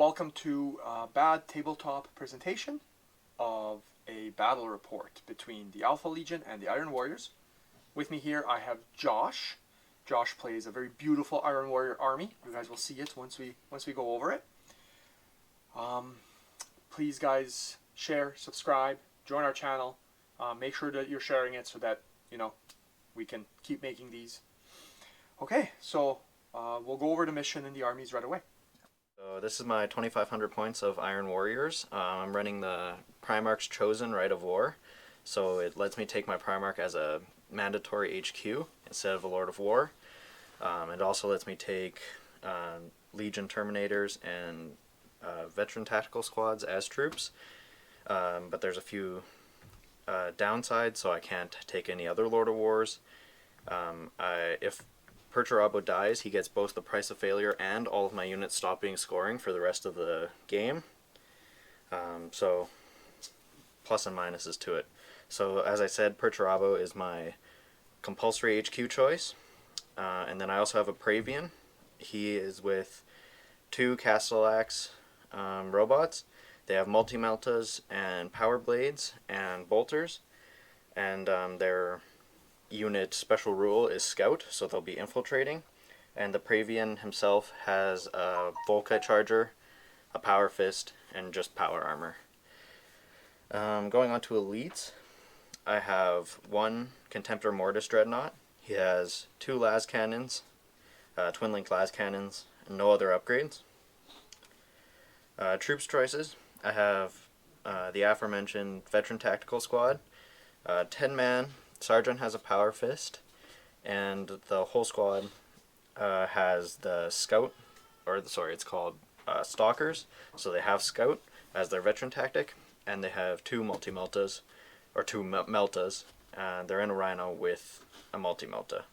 Welcome to a bad tabletop presentation of a battle report between the Alpha Legion and the Iron Warriors. With me here I have Josh. Josh plays a very beautiful Iron Warrior army. You guys will see it once we go over it. Please guys, share, subscribe, join our channel. Make sure that you're sharing it so that we can keep making these. Okay, so we'll go over the mission in the armies right away. So this is my 2,500 points of Iron Warriors. I'm running the Primarch's Chosen Right of War, so it lets me take my Primarch as a mandatory HQ instead of a Lord of War. It also lets me take Legion Terminators and Veteran Tactical Squads as troops, but there's a few downsides, so I can't take any other Lord of Wars. If Perturabo dies, he gets both the Price of Failure and all of my units stop being scoring for the rest of the game. So, plus and minuses to it. So, as I said, Perturabo is my compulsory HQ choice. And then I also have a Praevian. He is with 2 Castellax robots. They have multi-meltas and power blades and bolters. And they're unit special rule is Scout, so they'll be infiltrating. And the Praevian himself has a Volkite Charger, a Power Fist, and just Power Armor. Going on to Elites, I have 1 Contemptor Mortis Dreadnought. He has 2 las cannons, twin link las cannons, and no other upgrades. Troops choices, I have the aforementioned Veteran Tactical Squad, 10-man. Sergeant has a Power Fist, and the whole squad has the Scout, it's called Stalkers, so they have Scout as their veteran tactic, and they have 2 multi-meltas, or 2 meltas, and they're in a Rhino with a multi-melta.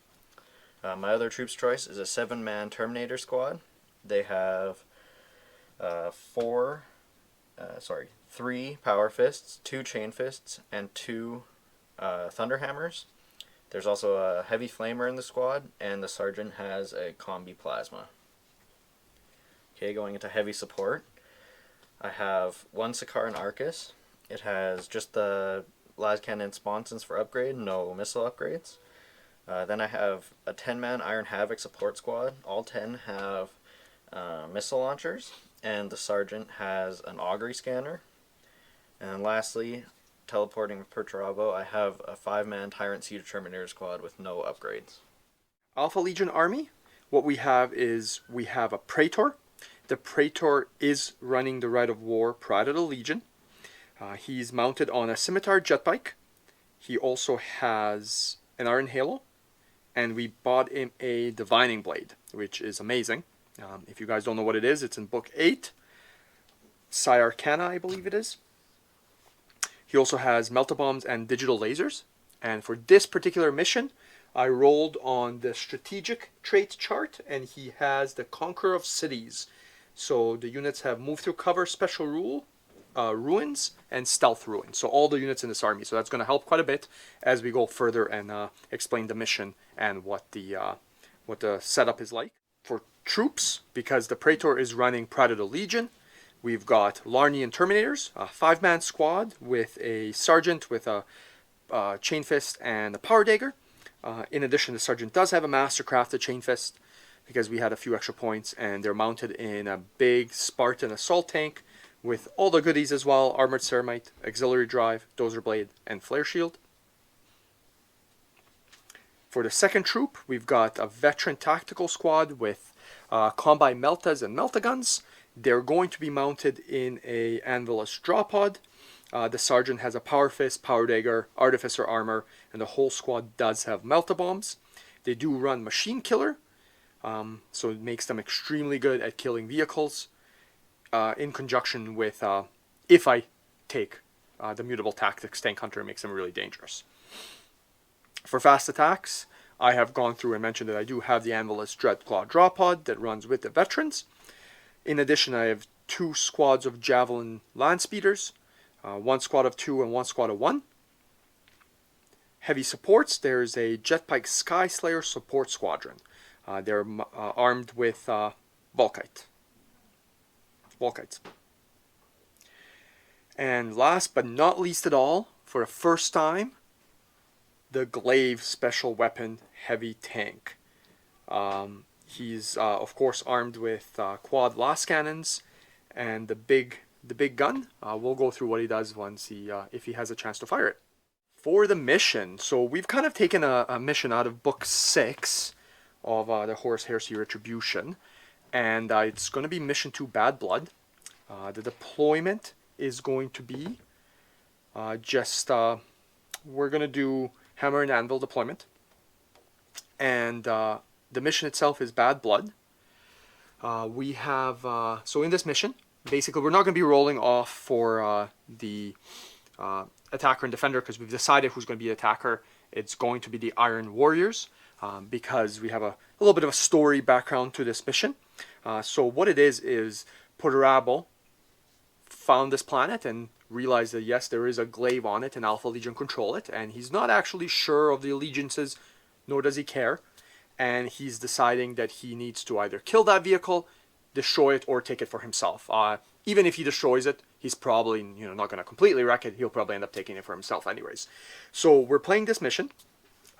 My other troops choice is a 7-man Terminator squad. They have 3 Power Fists, 2 Chain Fists, and 2 Thunderhammers. There's also a Heavy Flamer in the squad, and the Sergeant has a Combi Plasma. Okay, going into heavy support, I have 1 Sakaran Arcus. It has just the las cannon sponsons for upgrade, no missile upgrades. Then I have a 10-man Iron Havoc support squad. All 10 have missile launchers, and the Sergeant has an Augury Scanner. And lastly, teleporting with Perturabo, I have a 5-man Tyrant Siege Terminator squad with no upgrades. Alpha Legion army, what we have is we have a Praetor. The Praetor is running the Right of War Pride of the Legion. He's mounted on a Scimitar Jetbike. He also has an Iron Halo, and we bought him a Divining Blade, which is amazing. If you guys don't know what it is, it's in Book 8. Psi Arcana, I believe it is. He also has Meltabombs and digital lasers. And for this particular mission, I rolled on the strategic trait chart, and he has the Conqueror of Cities. So the units have Move Through Cover, Special Rule, Ruins, and Stealth Ruins. So all the units in this army. So that's going to help quite a bit as we go further and explain the mission and what the setup is like. For troops, because the Praetor is running Pride of the Legion, we've got Larnian Terminators, a 5-man squad with a Sergeant with a Chain Fist and a Power Dagger. In addition, the Sergeant does have a Mastercrafted Chain Fist because we had a few extra points, and they're mounted in a big Spartan Assault Tank with all the goodies as well: Armored Ceramite, Auxiliary Drive, Dozer Blade, and Flare Shield. For the second troop, we've got a Veteran Tactical Squad with Combi Meltas and Melta Guns. They're going to be mounted in a Anvilus Draw Pod. The Sergeant has a Power Fist, Power Dagger, Artificer Armor, and the whole squad does have Melta Bombs. They do run Machine Killer, so it makes them extremely good at killing vehicles. In conjunction with, if I take the Mutable Tactics Tank Hunter, it makes them really dangerous. For fast attacks, I have gone through and mentioned that I do have the Anvilus Dreadclaw Draw Pod that runs with the Veterans. In addition, I have 2 squads of Javelin Land Speeders, 1 squad of 2 and 1 squad of 1. Heavy supports, there's a Jetpike Sky Slayer support squadron. They're armed with Volkite. Volkites. And last but not least at all, for the first time, the Glaive Special Weapon Heavy Tank. He's of course armed with quad las cannons and the big gun. We'll go through what he does once if he has a chance to fire it. For the mission, so we've kind of taken a mission out of book 6 of the Horus Heresy Retribution, and it's going to be mission 2, Bad Blood. The deployment is going to be we're going to do Hammer and Anvil deployment, and the mission itself is Bad Blood. We have so in this mission, basically we're not going to be rolling off for the attacker and defender, because we've decided who's going to be the attacker. It's going to be the Iron Warriors, because we have a little bit of a story background to this mission. So what it is Perturabo found this planet and realized that yes, there is a glaive on it and Alpha Legion control it, and he's not actually sure of the allegiances, nor does he care, and he's deciding that he needs to either kill that vehicle, destroy it, or take it for himself. Even if he destroys it, he's probably not going to completely wreck it. He'll probably end up taking it for himself anyways. So we're playing this mission.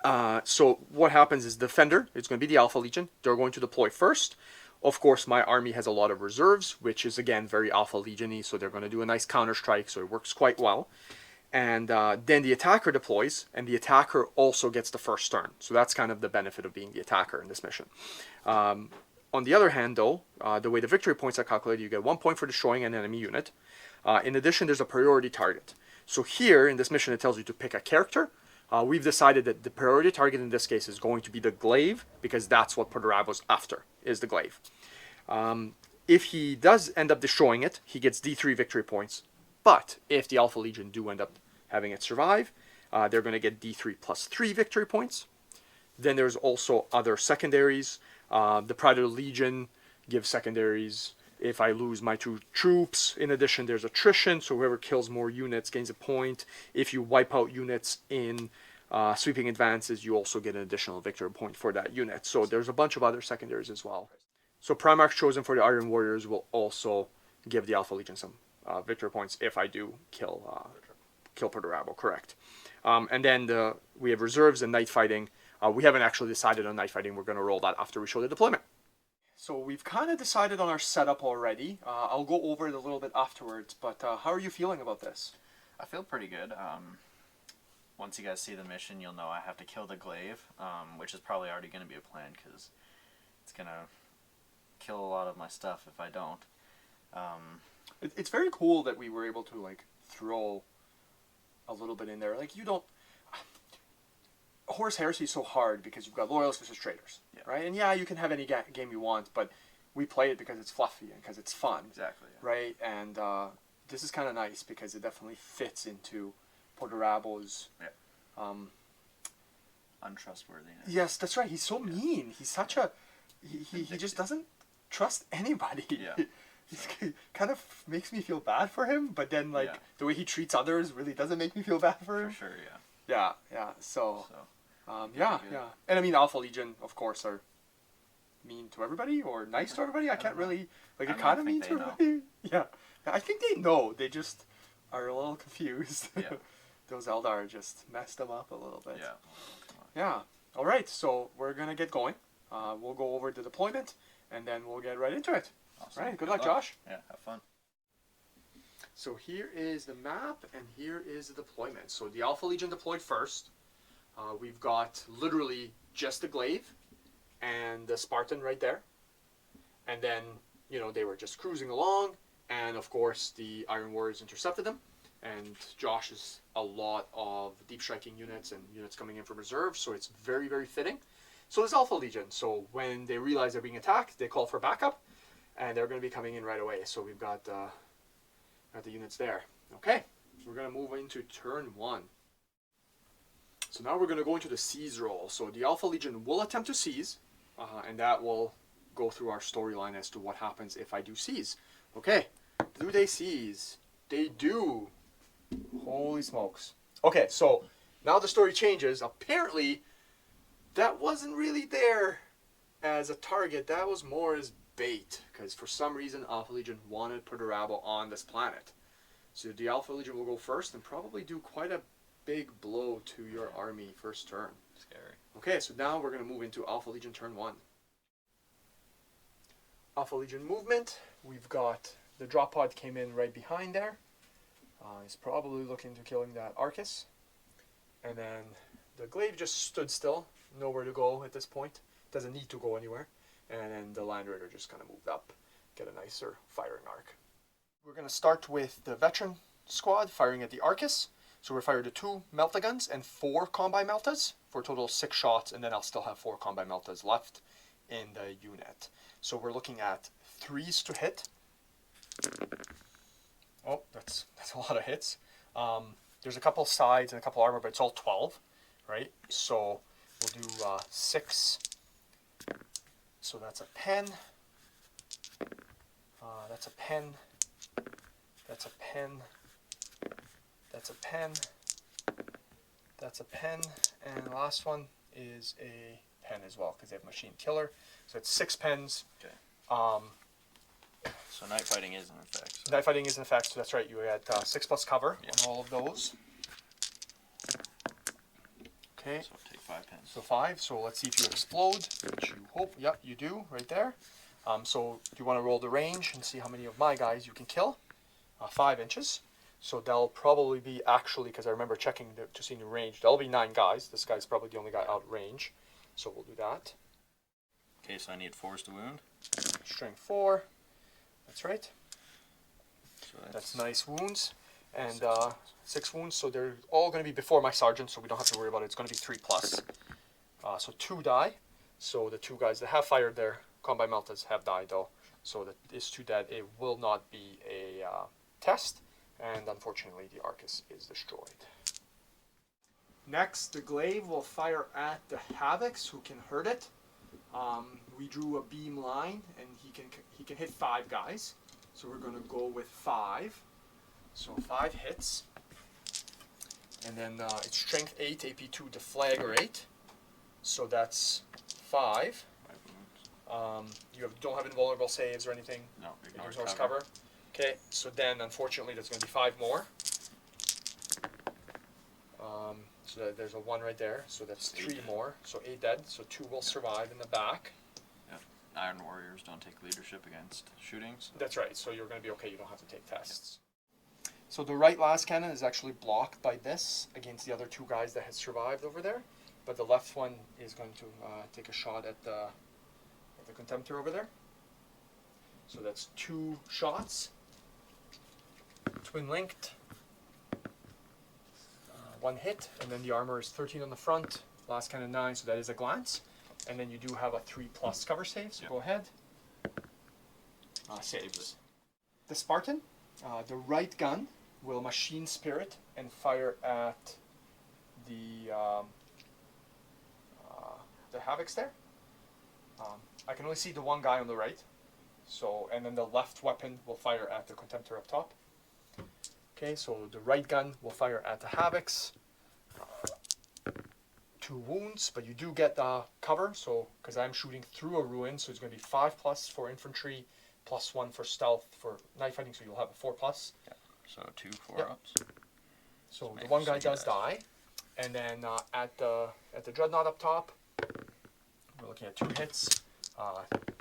So what happens is Defender, it's going to be the Alpha Legion. They're going to deploy first. Of course, my army has a lot of reserves, which is again very Alpha Legion-y, so they're going to do a nice counter-strike, so it works quite well. And then the attacker deploys, and the attacker also gets the first turn. So that's kind of the benefit of being the attacker in this mission. On the other hand, though, the way the victory points are calculated, you get 1 point for destroying an enemy unit. In addition, there's a priority target. So here, in this mission, it tells you to pick a character. We've decided that the priority target in this case is going to be the Glaive, because that's what Perturabo's after, is the Glaive. If he does end up destroying it, he gets D3 victory points. But if the Alpha Legion do end up having it survive, they're going to get D3 plus 3 victory points. Then there's also other secondaries. The Pride of the Legion gives secondaries if I lose my 2 troops. In addition, there's attrition, so whoever kills more units gains a point. If you wipe out units in sweeping advances, you also get an additional victory point for that unit. So there's a bunch of other secondaries as well. So Primarchs chosen for the Iron Warriors will also give the Alpha Legion some victory points if I do kill Perturabo, correct. And then we have reserves and night fighting. We haven't actually decided on night fighting. We're going to roll that after we show the deployment. So we've kind of decided on our setup already. I'll go over it a little bit afterwards, but how are you feeling about this? I feel pretty good. Once you guys see the mission, you'll know I have to kill the Glaive, which is probably already going to be a plan, because it's going to kill a lot of my stuff if I don't. It's very cool that we were able to throw a little bit in there. You don't... Horus Heresy is so hard because you've got loyalists versus traitors, right? And yeah, you can have any game you want, but we play it because it's fluffy and because it's fun. Exactly. Yeah. Right? And this is kind of nice because it definitely fits into Perturabo's... untrustworthiness. Yes, that's right. He's so mean. He's such a... He just doesn't trust anybody. Yeah. He kind of makes me feel bad for him, but then the way he treats others really doesn't make me feel bad for him. For sure, yeah. Yeah. So yeah. And I mean, Alpha Legion, of course, are mean to everybody or nice to everybody. I can't really kind of mean to everybody. Yeah, I think they know. They just are a little confused. Yeah. Those Eldar just messed them up a little bit. Yeah. Yeah. All right. So we're gonna get going. We'll go over the deployment, and then we'll get right into it. Awesome. All right. Good luck, Josh. Yeah. Have fun. So here is the map, and here is the deployment. So the Alpha Legion deployed first. We've got literally just the Glaive and the Spartan right there. And then, they were just cruising along, and of course the Iron Warriors intercepted them. And Josh is a lot of deep striking units and units coming in from reserve, so it's very, very fitting. So there's Alpha Legion. So when they realize they're being attacked, they call for backup, and they're going to be coming in right away. So we've got the units there. Okay, so we're going to move into turn 1. So now we're going to go into the seize roll. So the Alpha Legion will attempt to seize, and that will go through our storyline as to what happens if I do seize. Okay, do they seize? They do. Holy smokes. Okay, so now the story changes. Apparently, that wasn't really there as a target. That was more as bait, because for some reason Alpha Legion wanted Perturabo on this planet. So the Alpha Legion will go first and probably do quite a big blow to your army first turn. Scary. Okay, so now we're going to move into Alpha Legion turn 1. Alpha Legion movement. We've got the drop pod came in right behind there. He's probably looking to killing that Arcus. And then the glaive just stood still, nowhere to go at this point. Doesn't need to go anywhere. And then the Land Raider just kind of moved up, get a nicer firing arc. We're going to start with the veteran squad firing at the Arcus. So we're fired to 2 Melta guns and 4 Combi Meltas for a total of 6 shots, and then I'll still have 4 Combi Meltas left in the unit. So we're looking at 3s to hit. Oh, that's a lot of hits. There's a couple sides and a couple armor, but it's all 12, right? So we'll do 6. So that's a pen. That's a pen. That's a pen. That's a pen. That's a pen. And the last one is a pen as well, because they have machine killer. So it's 6 pens. Okay. So night fighting is in effect. So. Night fighting is in effect, so that's right. You had 6 plus cover on all of those. Okay. So take 5 pens. So 5. So let's see if you explode, which you hope. Yep, you do right there. So you want to roll the range and see how many of my guys you can kill. 5 inches. So they'll probably be actually, because I remember checking to see the range, there'll be 9 guys. This guy's probably the only guy out range. So we'll do that. Okay, so I need 4s to wound. Strength 4. That's right. So that's nice wounds. And 6 wounds, so they're all going to be before my sergeant, so we don't have to worry about it. It's going to be 3 plus. So 2 die. So the 2 guys that have fired their Combi Meltas have died, though. So that is 2 dead. It will not be a test. And unfortunately, the Arcus is destroyed. Next, the glaive will fire at the Havocs, who can hurt it. We drew a beam line, and he can hit 5 guys. So we're going to go with 5. So 5 hits. And then it's strength 8, AP 2, deflagger 8. So that's 5. You don't have invulnerable saves or anything? No, ignores cover. Okay, so then unfortunately there's going to be 5 more. So there's a 1 right there, so that's 3 more. So 8 dead, so 2 will survive in the back. Yep. Iron Warriors don't take leadership against shootings. So. That's right, so you're going to be okay, you don't have to take tests. Yep. So the right last cannon is actually blocked by this against the other 2 guys that had survived over there. But the left one is going to take a shot at the Contemptor over there. So that's 2 shots. Twin linked. 1 hit, and then the armor is 13 on the front. Last cannon 9, so that is a glance. And then you do have a 3 plus cover save, so go ahead. Saves. The Spartan, the right gun will machine spirit and fire at the Havocs there. I can only see the 1 guy on the right. So, and then the left weapon will fire at the Contemptor up top. Okay, so the right gun will fire at the Havocs. 2 wounds, but you do get the cover, so because I'm shooting through a ruin, so it's going to be 5 plus for infantry, plus 1 for stealth for night fighting, so you'll have a 4 plus. Yeah. So 2 4-ups. So the 1 guy does die, and then at the Dreadnought up top, we're looking at 2 hits,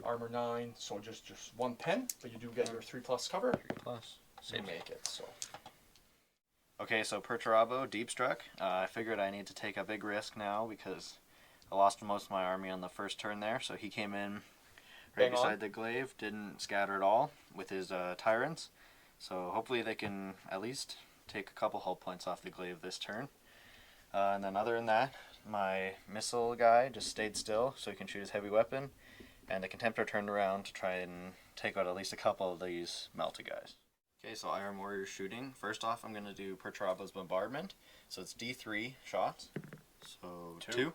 armor 9, so just 1 pen, but you do get your 3 plus cover. 3 plus. You make it. So. Okay, so Perturabo, deep struck. I figured I need to take a big risk now because I lost most of my army on the first turn there. So he came in right beside the glaive, didn't scatter at all with his tyrants. So hopefully they can at least take a couple hull points off the glaive this turn. And then other than that, my missile guy just stayed still so he can shoot his heavy weapon. And the Contemptor turned around to try and take out at least a couple of these Melta guys. Okay, so Iron Warrior shooting. First off, I'm going to do Perturabo's Bombardment. So it's D3 shots. So 2.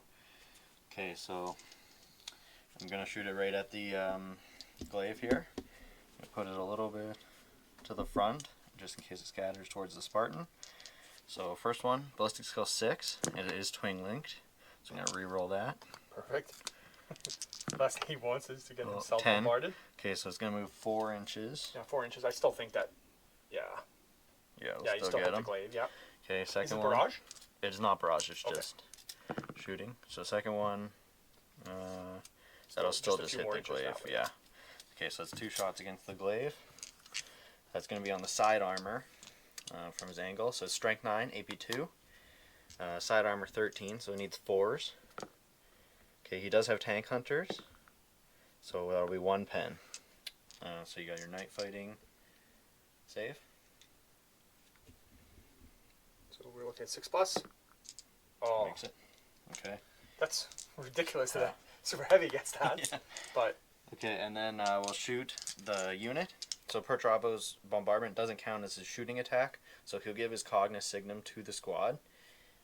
Okay, so I'm going to shoot it right at the glaive here. Put it a little bit to the front, just in case it scatters towards the Spartan. So first one, Ballistic Skill 6. It is twin linked. So I'm going to re-roll that. Perfect. Last thing he wants is to get Well, himself 10. bombarded. Okay, so it's gonna move 4 inches. Yeah, 4 inches. I still think that. Yeah. Yeah, we'll Yeah, you still still get hit the him. glaive. Yeah. Okay, Is second it one. barrage? It's not barrage. It's Okay. just shooting. So second one. That'll still just a just few hit more the inches glaive. that way. Yeah. Okay, so it's 2 shots against the glaive. That's gonna be on the side armor from his angle. So it's strength 9, AP 2. Side armor 13, so it needs 4s. Okay, he does have tank hunters, so that'll be 1 pen. So you got your night fighting save. So we're looking at 6+. Oh, Makes it. Okay. that's ridiculous that Yeah. a super heavy gets that. Yeah. But Okay, and then we'll shoot the unit. So Perturabo's bombardment doesn't count as his shooting attack, so he'll give his Cognis Signum to the squad.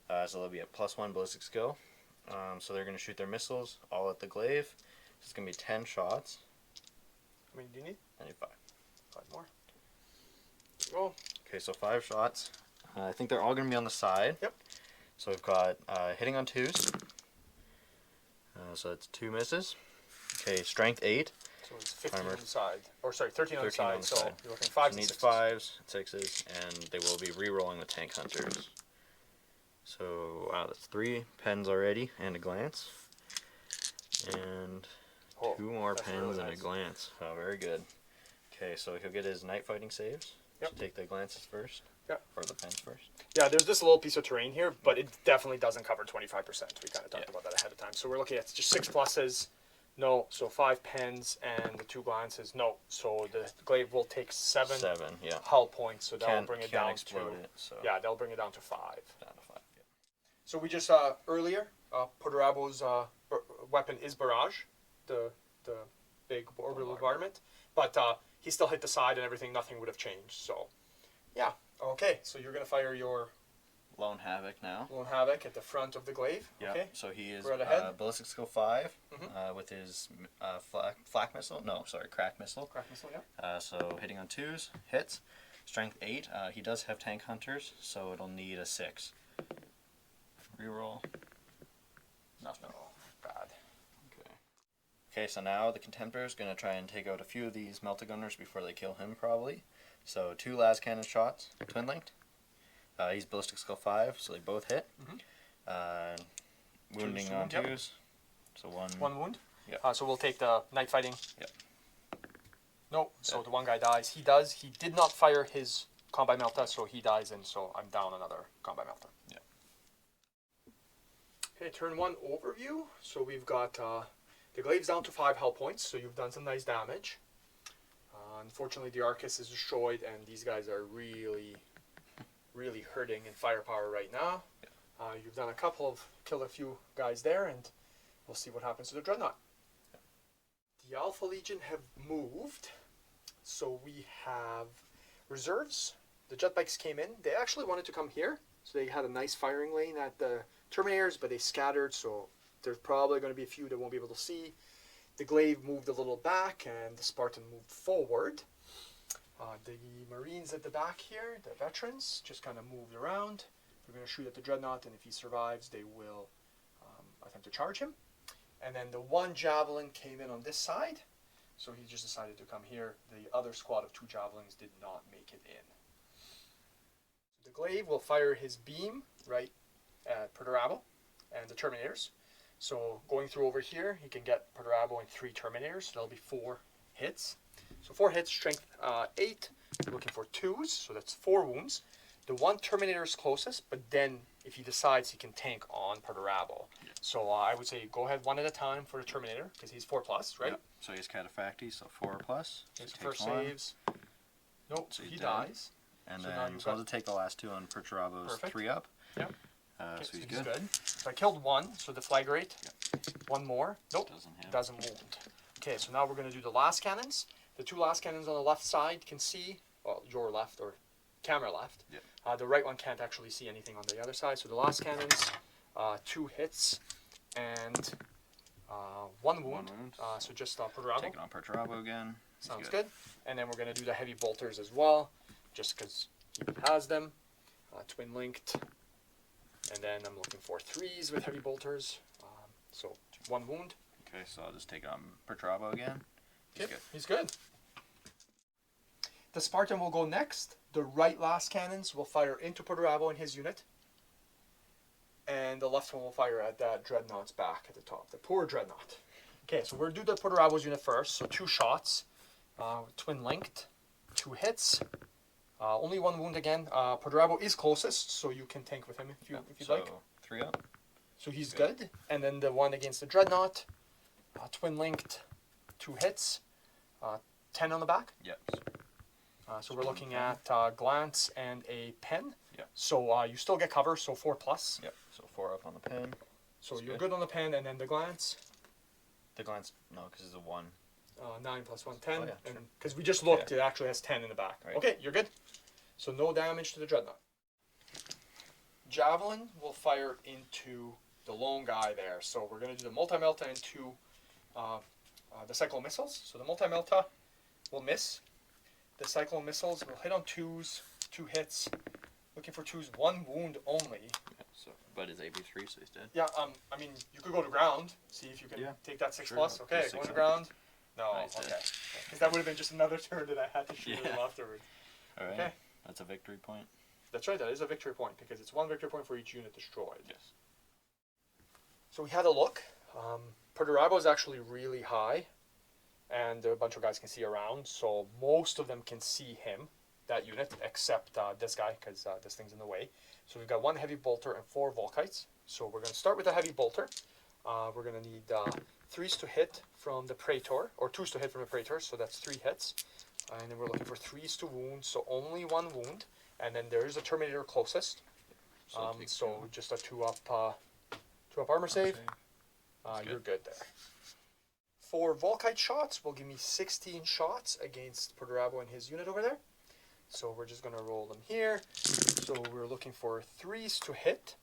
So they'll be at +1 ballistic skill. So they're going to shoot their missiles all at the glaive. So it's going to be 10 shots. I mean, do you need 95. 5 more? Oh, Okay, so 5 shots. I think they're all going to be on the side. Yep. So we've got hitting on 2s. So it's 2 misses. Okay, strength 8. so it's 15 Timer. on the side. Or sorry, 13 on the 13 side. on the So side. you're looking at So 5s it and needs 6s. 5s, 6s, and they will be re-rolling the tank hunters. So, wow, that's 3 pens already and a glance. And Oh, 2 more that's pens really and nice. a glance. Oh, very good. Okay, so he'll get his night fighting saves. Yep. So take the glances first. Yep. Or the pens first. Yeah, there's this little piece of terrain here, but it definitely doesn't cover 25%. We kind of talked Yeah. about that ahead of time. So we're looking at just 6+. No. So 5 pens and the 2 glances. No. So the glaive will take 7 7, yeah. hull points. So that'll Can't, bring it can't down explode to it, so yeah, they'll bring it down to 5. down to 5. Yeah. So we just earlier, Perturabo's weapon is barrage, the big orbital bombardment, but he still hit the side and everything. Nothing would have changed. So yeah, okay. So you're gonna fire your Lone Havoc now. Lone Havoc at the front of the glaive. Yeah. Okay. So he is Right ahead. ballistic skill 5 Mhm. with his flak missile. No, sorry, crack missile. Crack missile. Yeah. So hitting on 2s, hits. Strength 8. He does have tank hunters, so it'll need a 6. Reroll. Nothing. Oh, bad. Okay. Okay, so now the Contemptor is going to try and take out a few of these Meltagunners before they kill him, probably. So 2 las cannon shots, twin linked. He's ballistic skill 5, so they both hit. Wounding Twos on wound, yep. 2s. So 1. 1 wound. Yeah. So we'll take the night fighting. Yep. No. So Yeah. the one guy dies. He did not fire his combat melta, so he dies, and so I'm down another combat melta. Yeah. Okay, turn 1 overview. So we've got the glaive's down to 5 hull points, so you've done some nice damage. Unfortunately, the Arcus is destroyed, and these guys are really hurting in firepower right now. You've done killed a few guys there, and we'll see what happens to the Dreadnought. The Alpha Legion have moved, so we have reserves. The jet bikes came in. They actually wanted to come here, so they had a nice firing lane at the Terminators, but they scattered, so there's probably going to be a few that won't be able to see. The glaive moved a little back, and the Spartan moved forward. The Marines at the back here, the veterans, just kind of moved around. They're going to shoot at the Dreadnought, and if he survives, they will attempt to charge him. And then the one Javelin came in on this side, so he just decided to come here. The other squad of 2 Javelins did not make it in. The glaive will fire his beam right at Perturabo and the Terminators. So going through over here, he can get Perturabo and 3 Terminators. So that'll be 4 hits. So 4 hits, strength 8. Looking for 2s, so that's 4 wounds. The one Terminator is closest, but then if he decides, he can tank on Perturabo. Yeah. So I would say go ahead one at a time for the Terminator, because he's 4+, right? Yep. So he's Cataphracti, so 4+. His So first takes 1. saves. Nope, So he he's dies. And So now then you've so I'll got- just take the last 2 on Perturabo's Perfect. 3 up. Yep. So Okay, he's good. So I killed 1, so the flag rate. Yep. 1 more. Nope, Doesn't hit. wound. Okay, so now we're going to do the last cannons. The 2 last cannons on the left side can see, well, your left or camera left. Yep. The right one can't actually see anything on the other side. So the last cannons, 2 hits and 1 wound. 1 wound. So just Perturabo. Take it on Perturabo again. He's Sounds good. And then we're going to do the heavy bolters as well, just because he has them. Twin linked. And then I'm looking for 3s with heavy bolters. So 1 wound. Okay, so I'll just take on Perturabo again. He's good. He's good. The Spartan will go next. The right last cannons will fire into Perturabo and his unit. And the left one will fire at that Dreadnought's back at the top. The poor Dreadnought. Okay, so we're going to do the Perturabo's unit first. So 2 shots. Twin linked. 2 hits. Only 1 wound again. Perturabo is closest, so you can tank with him if you'd like. 3 up. So he's good. And then the one against the Dreadnought. Twin linked. 2 hits. 10 on the back. Yep. So we're looking at glance and a pen. Yep. So you still get cover, so 4 plus. Yep. So 4 up on the pen. So you're good on the pen, and then the glance. The glance, no, because it's a 1. 9 plus 1, 10. Oh, yeah, and because we just looked, it actually has 10 in the back. Right. Okay, you're good. So no damage to the Dreadnought. Javelin will fire into the lone guy there. So we're going to do the multi-melta into the Cyclone Missiles. So the multi-melta will miss. The Cyclone Missiles will hit on 2s, 2 hits. Looking for 2s, 1 wound only. Yeah, so, but it's AB3, so he's dead. Yeah, I mean, you could go to ground, see if you can take that 6 sure, plus. I'll Okay, do going 6 to ground. No, Nice, okay. Because that would have been just another turn that I had to shoot him afterwards. Alright, Okay. That's a victory point. That's right, that is a victory point, because it's 1 victory point for each unit destroyed. Yes. So we had a look. Perturabo is actually really high, and a bunch of guys can see around, so most of them can see him, that unit, except this guy, because this thing's in the way. So we've got 1 heavy bolter and 4 Volkites. So we're going to start with the heavy bolter. We're going to need 3s to hit from the Praetor, or 2s to hit from the Praetor, so that's 3 hits. And then we're looking for 3s to wound, so only 1 wound. And then there is a Terminator closest. So just a 2 up armor save. You're good there. 4 Volkite shots will give me 16 shots against Perturabo and his unit over there. So we're just going to roll them here. So we're looking for 3s to hit.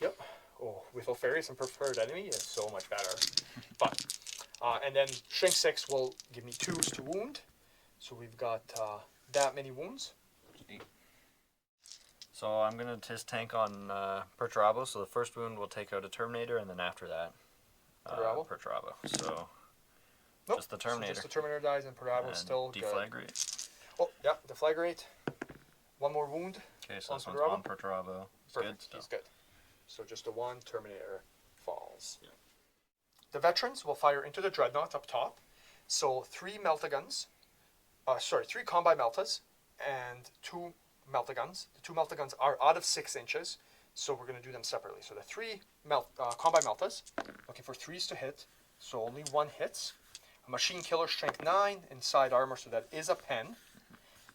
Yep. Oh, with Alfarius and Preferred Enemy is so much better. But, and then Shrink 6 will give me 2s to wound. So we've got that many wounds. 8. So I'm going to just tank on Perturabo. So the first wound will take out a Terminator, and then after that, Perturabo. So just the Terminator. So just the Terminator dies, and Perturabo is still good. Deflagrate. Oh, yeah, Deflagrate. 1 more wound. Okay, so this one's Perturabo. on Perturabo. Perfect, he's good. So just the 1 Terminator falls. Yeah. The veterans will fire into the Dreadnought up top. So 3 Meltaguns, 3 Combi Meltas and 2 Meltaguns. The 2 Meltaguns are out of 6 inches, so we're going to do them separately. So the 3 Combi Meltas, looking for 3s to hit, so only 1 hits. A Machine Killer Strength 9 inside armor, so that is a pen.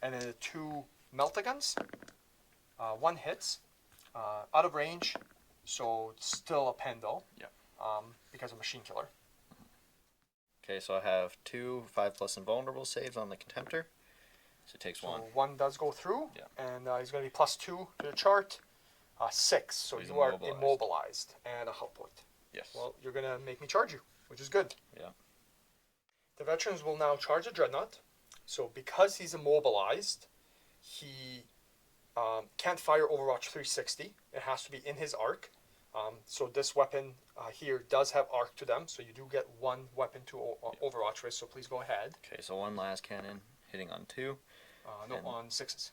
And then the 2 Meltaguns, 1 hits, out of range, so it's still a pen though. Yeah. Because of Machine Killer. Okay, so I have 2 5+ invulnerable saves on the Contemptor. So it takes 1. So 1 does go through, Yeah. and he's going to be +2 to the chart. 6, so He's you are immobilized, and a health point. Yes. Well, you're going to make me charge you, which is good. Yeah. The veterans will now charge the Dreadnought. So because he's immobilized, he can't fire Overwatch 360. It has to be in his arc. So this weapon here does have arc to them, so you do get 1 weapon to Overwatch with, so please go ahead. Okay, so 1 last cannon hitting on 2. No, on 6s.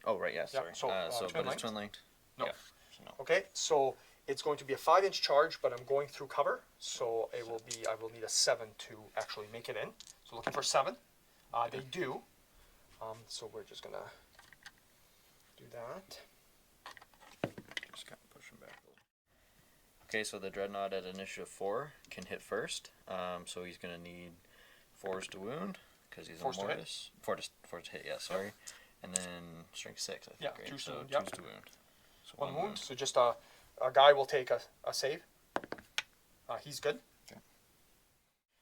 Oh, right, yeah, sorry. Yeah, so, but it's twin linked? No. Yeah, so no. Okay, so it's going to be a 5-inch charge, but I'm going through cover, so it will be, I will need a 7 to actually make it in. So looking for 7. They do. So we're just going to do that. Just kind of push him back a little. Okay, so the Dreadnought at initiative 4 can hit first. So he's going to need 4s to wound, because he's on Mortis. 4 to hit, yeah, sorry. Yep. And then strength 6, I think, yeah, right? 2 so yep. 2s to wound. So 1 wound, so just a guy will take a save. He's good. Okay.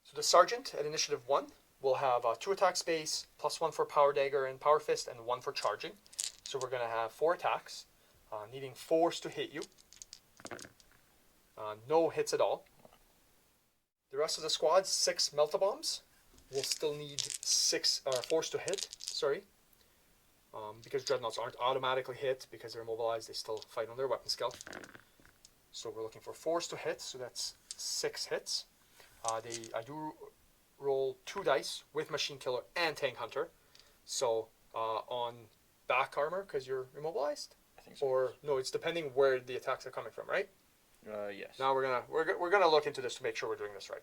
So the Sergeant at initiative 1 will have 2 attack space, +1 for Power Dagger and Power Fist, and 1 for charging. So we're going to have 4 attacks, needing 4s to hit you. No hits at all. The rest of the squad, 6 Meltabombs, will still need 4s to hit, sorry. Because Dreadnoughts aren't automatically hit because they're immobilized, they still fight on their weapon skill. So we're looking for 4s to hit, so that's 6 hits. I do roll 2 dice with Machine Killer and Tank Hunter. So on back armor, because you're immobilized? I think so. Or, no, it's depending where the attacks are coming from, right? Yes. Now we're gonna look into this to make sure we're doing this right.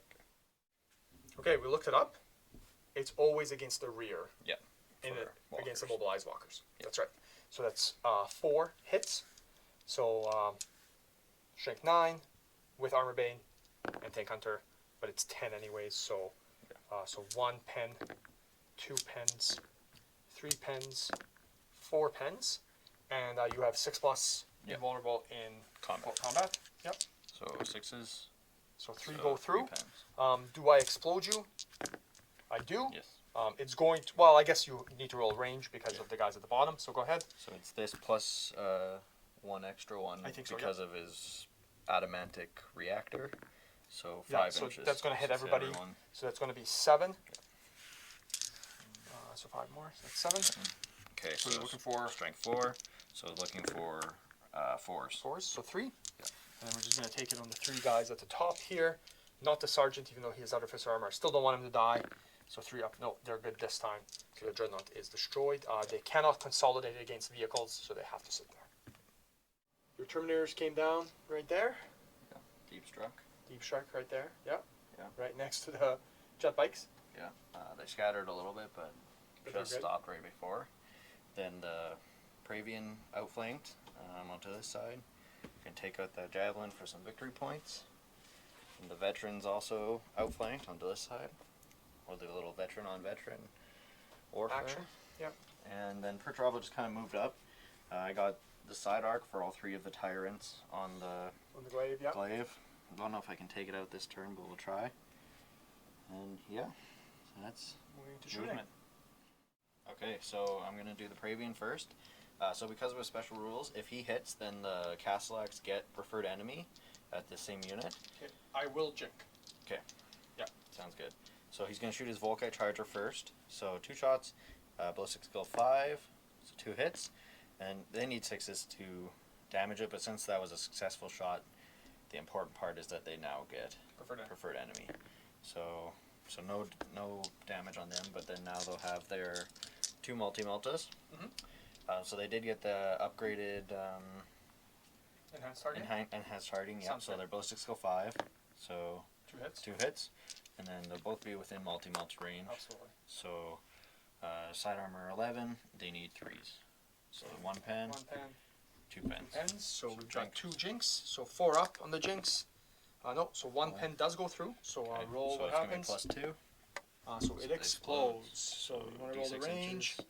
Okay, we looked it up. It's always against the rear. Yeah. Against the mobilized walkers. Yep. That's right. So that's 4 hits. So strength 9 with armor bane and tank hunter, but it's 10 anyways. So so 1 pen, 2 pens, 3 pens, 4 pens, and you have 6+ invulnerable in combat. Yep. So 6s. So 3 go through. 3 pens. Do I explode you? I do. Yes. It's going to, well, I guess you need to roll range because of the guys at the bottom, so go ahead. So it's this plus 1 extra one I think so, because of his adamantic reactor. So 5 Yeah, so inches. that's going to hit everybody. Everyone. So that's going to be 7. So 5 more, so that's 7. Okay, So you're looking for strength 4. So looking for 4s. 4s, so 3. Yeah. And then we're just going to take it on the 3 guys at the top here. Not the sergeant, even though he has artificer armor. I still don't want him to die. So 3 up. No, they're good this time. So the dreadnought is destroyed. They cannot consolidate against vehicles, so they have to sit there. Your terminators came down right there. Yeah. Deep struck. Deep strike right there. Yeah. Yeah. Right next to the jet bikes. Yeah. They scattered a little bit, but they're just good. stopped right before. Then the Praevian outflanked onto this side. You can take out that javelin for some victory points. And the veterans also outflanked onto this side. Or the little veteran on veteran warfare. Action. Yeah. And then Pertravo just kind of moved up. I got the side arc for all 3 of the tyrants on the glaive, yeah. glaive. I don't know if I can take it out this turn, but we'll try. And yeah, so that's Moving to shooting. movement. Okay, so I'm going to do the Praevian first. So because of his special rules, if he hits, then the Castellax get preferred enemy at the same unit. Okay. I will jink. Okay. Yeah. Sounds good. So he's going to shoot his Volkite Charger first. So 2 shots, ballistic skill 5, so 2 hits. And they need 6s to damage it, but since that was a successful shot, the important part is that they now get preferred enemy. So no damage on them, but then now they'll have their 2 multi-meltas. Mm-hmm. So they did get the upgraded Enhanced targeting. Enhanced targeting, yeah. Sounds So good. their ballistic skill 5, so 2 hits. 2 hits, and then they'll both be within multi-melt range. Absolutely. So side armor 11, they need 3s. So 1 pen, 1 pen. 2 pens. Pens. So we've got Jinx. 2 jinx. So 4 up on the jinx. No, so 1 pen does go through. So Okay, roll so what it's gonna be happens. +2. So So it it explodes. explodes. So you want to D6 roll the range. inches.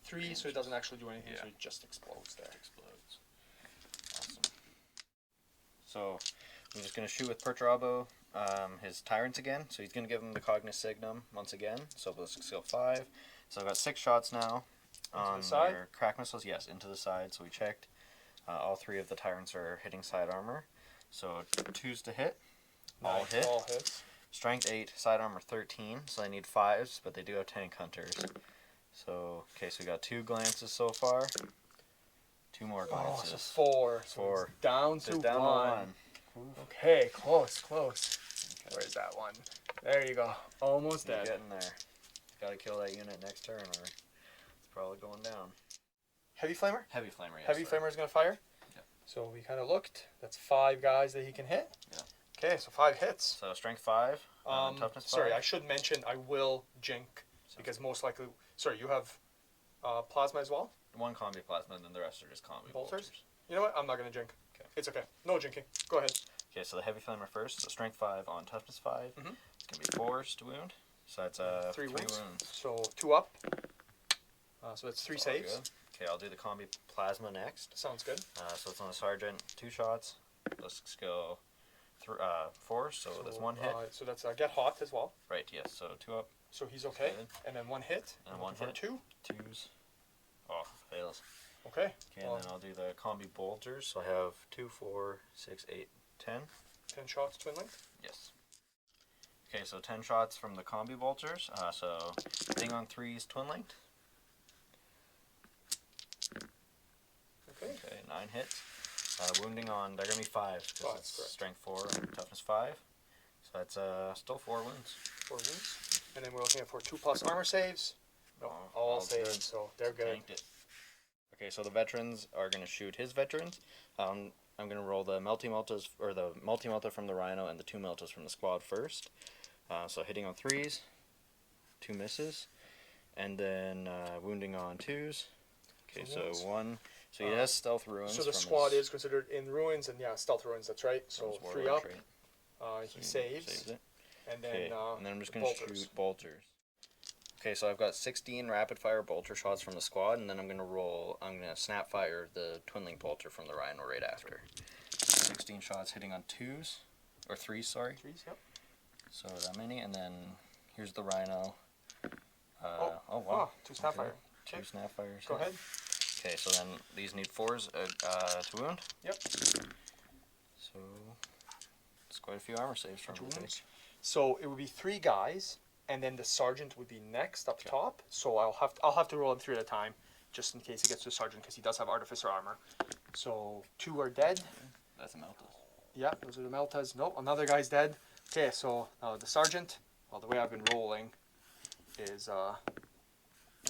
3, so it doesn't actually do anything. So Yeah. it just explodes there. It explodes. Awesome. So I'm just going to shoot with Perturabo his Tyrants again. So he's going to give him the Cognis Signum once again. So ballistic skill 5. So I've got 6 shots now on the side? their crack missiles. Yes, into the side. So we checked. All 3 of the Tyrants are hitting side armor. So 2s to hit. All Nice. hit. All hits. Strength 8, side armor 13. So I need 5s, but they do have tank hunters. So, okay, so we got 2 glances so far. 2 more Oh, glances. so 4. So 4. it's down So to down to 1. 1. Okay, close. Okay. Where's that one? There you go. Almost You're dead. getting there. Gotta kill that unit next turn or it's probably going down. Heavy flamer? Heavy flamer, yes. Heavy flamer is going to fire? Yeah. So we kind of looked. That's 5 guys that he can hit. Yeah. Okay, so 5 hits. So strength 5, toughness 5. Sorry, I should mention I will jink because most likely. Sorry, you have plasma as well? 1 combi plasma and then the rest are just combi Bolters? You know what? I'm not going to jink. Okay. It's okay. No jinking. Go ahead. Okay, so the heavy flamer first. So strength 5 on toughness 5. Mhm. It's going to be 4s to wound. So that's 3 3 wounds. wounds. So 2 up. So that's 3 That's all saves. good. Okay, I'll do the combi plasma next. Sounds good. So it's on the sergeant, 2 shots. Ballistic skill 4, so that's 1 hit. So that's get hot as well. Right, yes, so 2 up, So he's okay. Good. And then 1 hit. And I'm 1 looking hit. for 2. 2s. Oh, fails. Okay. Okay, and then I'll do the combi bolters. So I have 2, 4, 6, 8, 10. 10 shots, twin length. Yes. Okay, so 10 shots from the combi bolters. So hitting on 3s, twin linked. Okay. Okay, 9 hits. Wounding on, they're going to be 5, because Five, it's correct. strength 4 and toughness 5. So that's still 4 wounds. 4 wounds. And then we're looking at for 2+ armor saves. No, all saves, good. so they're good. Tanked it. Okay, so the veterans are going to shoot his veterans. I'm going to roll the multi-meltas, or the multi-melta from the Rhino and the 2 meltas from the squad first. So hitting on 3s, 2 misses, and then wounding on 2s. Okay, so 1. So he has stealth ruins. So the squad is considered in ruins, and yeah, stealth ruins, that's right. So 3 up. He saves it. and then I'm just going to shoot bolters. Okay, so I've got 16 rapid fire bolter shots from the squad, and then I'm going to snap fire the twinling bolter from the Rhino right after. 16 shots hitting on 2s, or 3s, sorry. 3s, yep. So that many, and then here's the Rhino. Wow. Wow. 2 snap fire. 2 snap fires. Go ahead. Okay, so then these need 4s to wound. Yep. So it's quite a few armor saves from the wounds. So it would be 3 guys, and then the sergeant would be next up top. So I'll have to roll him 3 at a time, just in case he gets to the sergeant, because he does have artificer armor. So 2 are dead. That's a Meltas. Yeah, those are the Meltas. Nope, another guy's dead. Okay, so the sergeant, well, the way I've been rolling is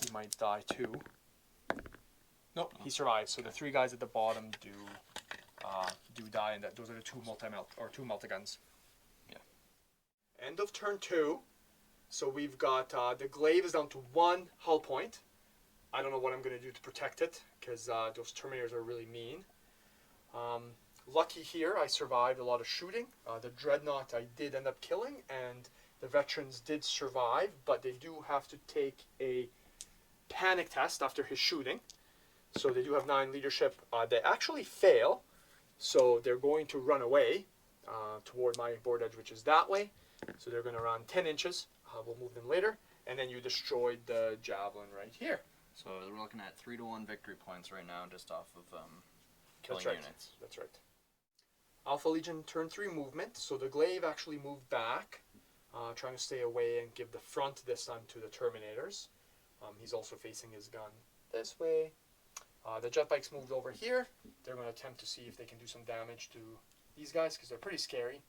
he might die too. Nope, he survives. So the 3 guys at the bottom do die, and those are the 2 multi-guns. Yeah. End of turn 2. So we've got the glaive is down to 1 hull point. I don't know what I'm going to do to protect it, because those Terminators are really mean. Lucky here, I survived a lot of shooting. The Dreadnought I did end up killing, and the veterans did survive, but they do have to take a panic test after his shooting. So they do have 9 leadership. They actually fail, so they're going to run away toward my board edge, which is that way. So they're going to run 10 inches. We'll move them later. And then you destroyed the javelin right here. So we're looking at 3-to-1 victory points right now, just off of killing That's right. units. That's right. Alpha Legion turn 3 movement. So the glaive actually moved back, trying to stay away and give the front this time to the Terminators. He's also facing his gun this way. The jet bikes moved over here. They're going to attempt to see if they can do some damage to these guys, because they're pretty scary.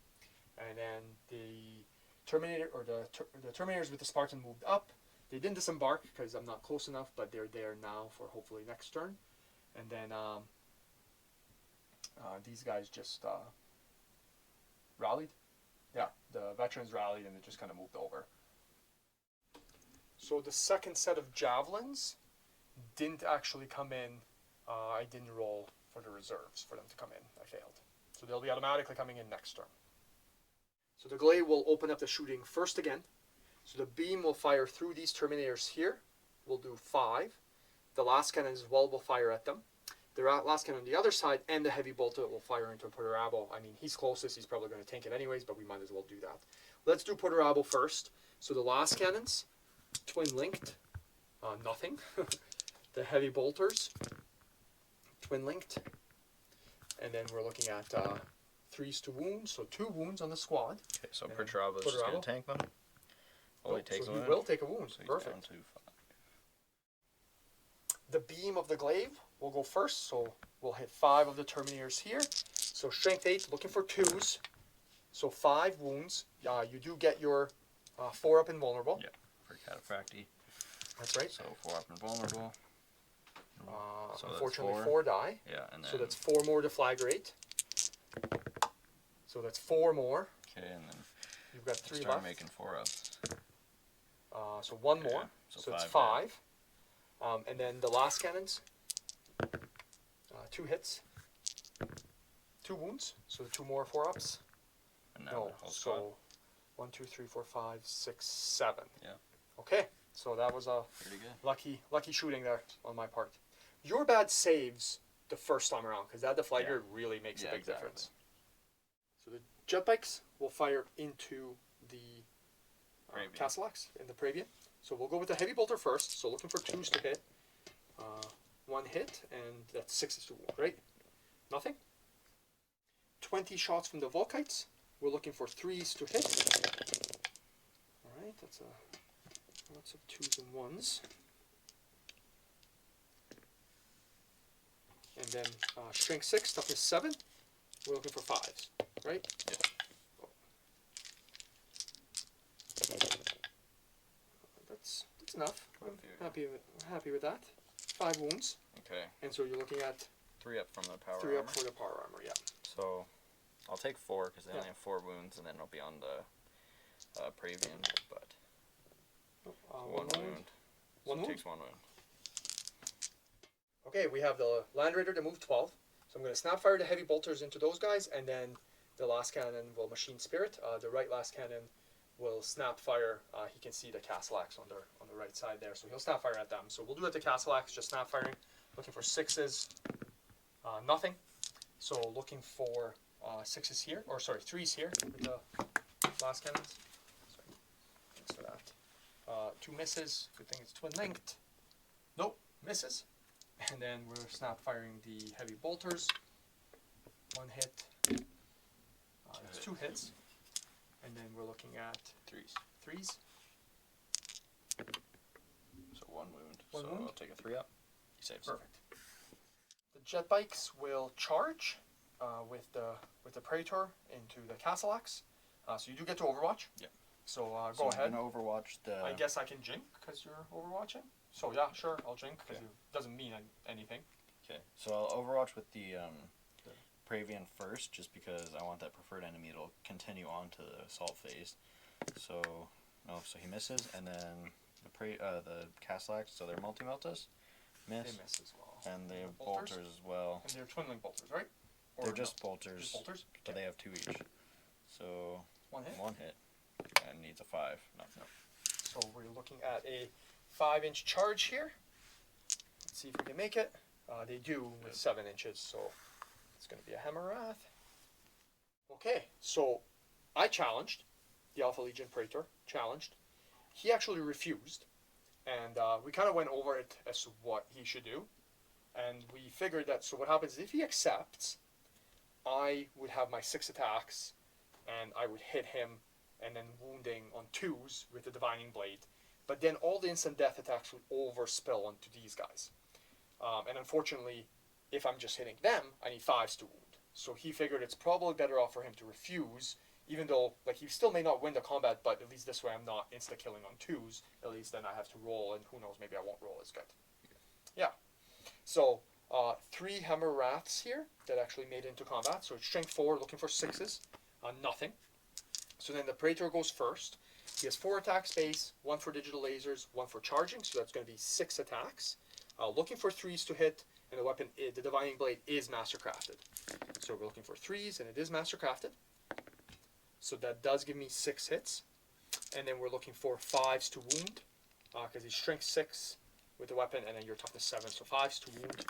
And then the Terminator, or the Terminators with the Spartan moved up. They didn't disembark because I'm not close enough, but they're there now for hopefully next turn. And then these guys just rallied. Yeah, the veterans rallied and it just kind of moved over. So the second set of javelins didn't actually come in. I didn't roll for the reserves for them to come in. I failed. So they'll be automatically coming in next turn. So the glaive will open up the shooting first again. So the beam will fire through these Terminators here. We'll do 5. The last cannon as well will fire at them. The last cannon on the other side and the heavy bolter will fire into Porterabo. I mean, he's closest. He's probably going to tank it anyways, but we might as well do that. Let's do Porterabo first. So the last cannons, twin-linked, nothing. The heavy bolters, twin-linked. And then we're looking at 3s to wound, so 2 wounds on the squad. Okay, so Porterabo's just going to tank them. Oh, he takes a wound. He will take a wound. So he's Perfect. down to 5. The beam of the glaive will go first, so we'll hit 5 of the Terminators here. So strength 8, looking for 2s. So 5 wounds. You do get your 4 up and vulnerable. Yeah, for cataphracty. That's right. So 4 up and vulnerable. So unfortunately, 4 die. Yeah, and then so that's 4 more deflagrate. So that's 4 more. Okay, and then you've got 3 start left. making 4 ups. So 1 more. Yeah, so it's 5. And then the last cannons, 2 hits, 2 wounds. So 2 more 4 ups. And now No, the whole squad. so 1, 2, 3, 4, 5, 6, 7. Yeah. Okay, so that was a Pretty good. lucky shooting there on my part. Your bad saves the first time around, because that deflagrator really makes a big difference. So the jet bikes will fire into the Castellax in the Praevian. So we'll go with the heavy bolter first. So looking for 2s to hit. 1 hit, and that's 6s to wound, right? Nothing. 20 shots from the Volkites. We're looking for 3s to hit. Alright, that's lots of 2s and 1s. And then strength 6, toughness 7. We're looking for 5s, right? Yeah. That's enough. I'm happy with that. 5 wounds. Okay. And so you're looking at 3 up from the power 3 armor. up for the power armor, yeah. So I'll take 4 because they only have 4 wounds, and then it'll be on the Praevian, but one wound. One wound? Takes 1 wound. Okay, we have the Land Raider to move 12. So I'm going to snap fire the heavy bolters into those guys, and then the last cannon will machine spirit. The right last cannon will snap fire. He can see the castle axe on the right side there, so he'll snap fire at them. So we'll do it at the castle axe, just snap firing. Looking for 6s, nothing. So looking for 6s here, or sorry, 3s here with the last cannons. Sorry, thanks for that. 2 misses. Good thing it's twin linked. Nope, misses. And then we're snap firing the heavy bolters. 1 hit. It's 2 hits. And then we're looking at 3s. So 1 wound. One so wound? I'll take a 3 up. He saves. Perfect. The jet bikes will charge with the Praetor into the castle axe. So you do get to overwatch. Yeah. So So go ahead. I'm gonna overwatch the. I guess I can jink because you're overwatching. So yeah, sure, I'll jink because it doesn't mean anything. Okay. So I'll overwatch with the Praevian first, just because I want that preferred enemy to continue on to the assault phase. So so he misses, and then the castle axe. So they're multi-meltas. Miss. They miss as well. And they have Bolters? bolters as well. And they're twin link bolters, right? Or They're just no? bolters. Just bolters? But they have 2 each. So 1 hit. 1 hit. And needs a 5. Nothing. So we're looking at a 5-inch charge here. Let's see if we can make it. They do with 7 inches, so it's going to be a Hammer Wrath. Okay, so I challenged. The Alpha Legion Praetor challenged. He actually refused, and we kind of went over it as to what he should do. And we figured that, so what happens is if he accepts, I would have my 6 attacks, and I would hit him, and then wounding on 2s with the Divining Blade. But then all the instant death attacks would overspill onto these guys. And unfortunately, if I'm just hitting them, I need 5s to wound. So he figured it's probably better off for him to refuse, even though like he still may not win the combat, but at least this way I'm not insta-killing on 2s. At least then I have to roll, and who knows, maybe I won't roll as good. Yeah. So 3 Hammer Wraths here that actually made it into combat. So it's strength 4, looking for 6s. Nothing. So then the Praetor goes first. He has 4 attack space, 1 for digital lasers, 1 for charging, so that's going to be 6 attacks. Looking for 3s to hit, and the weapon, the Divining Blade, is mastercrafted. So we're looking for 3s, and it is mastercrafted. So that does give me 6 hits. And then we're looking for 5s to wound, because he's strength 6 with the weapon, and then your toughness 7, so 5s to wound.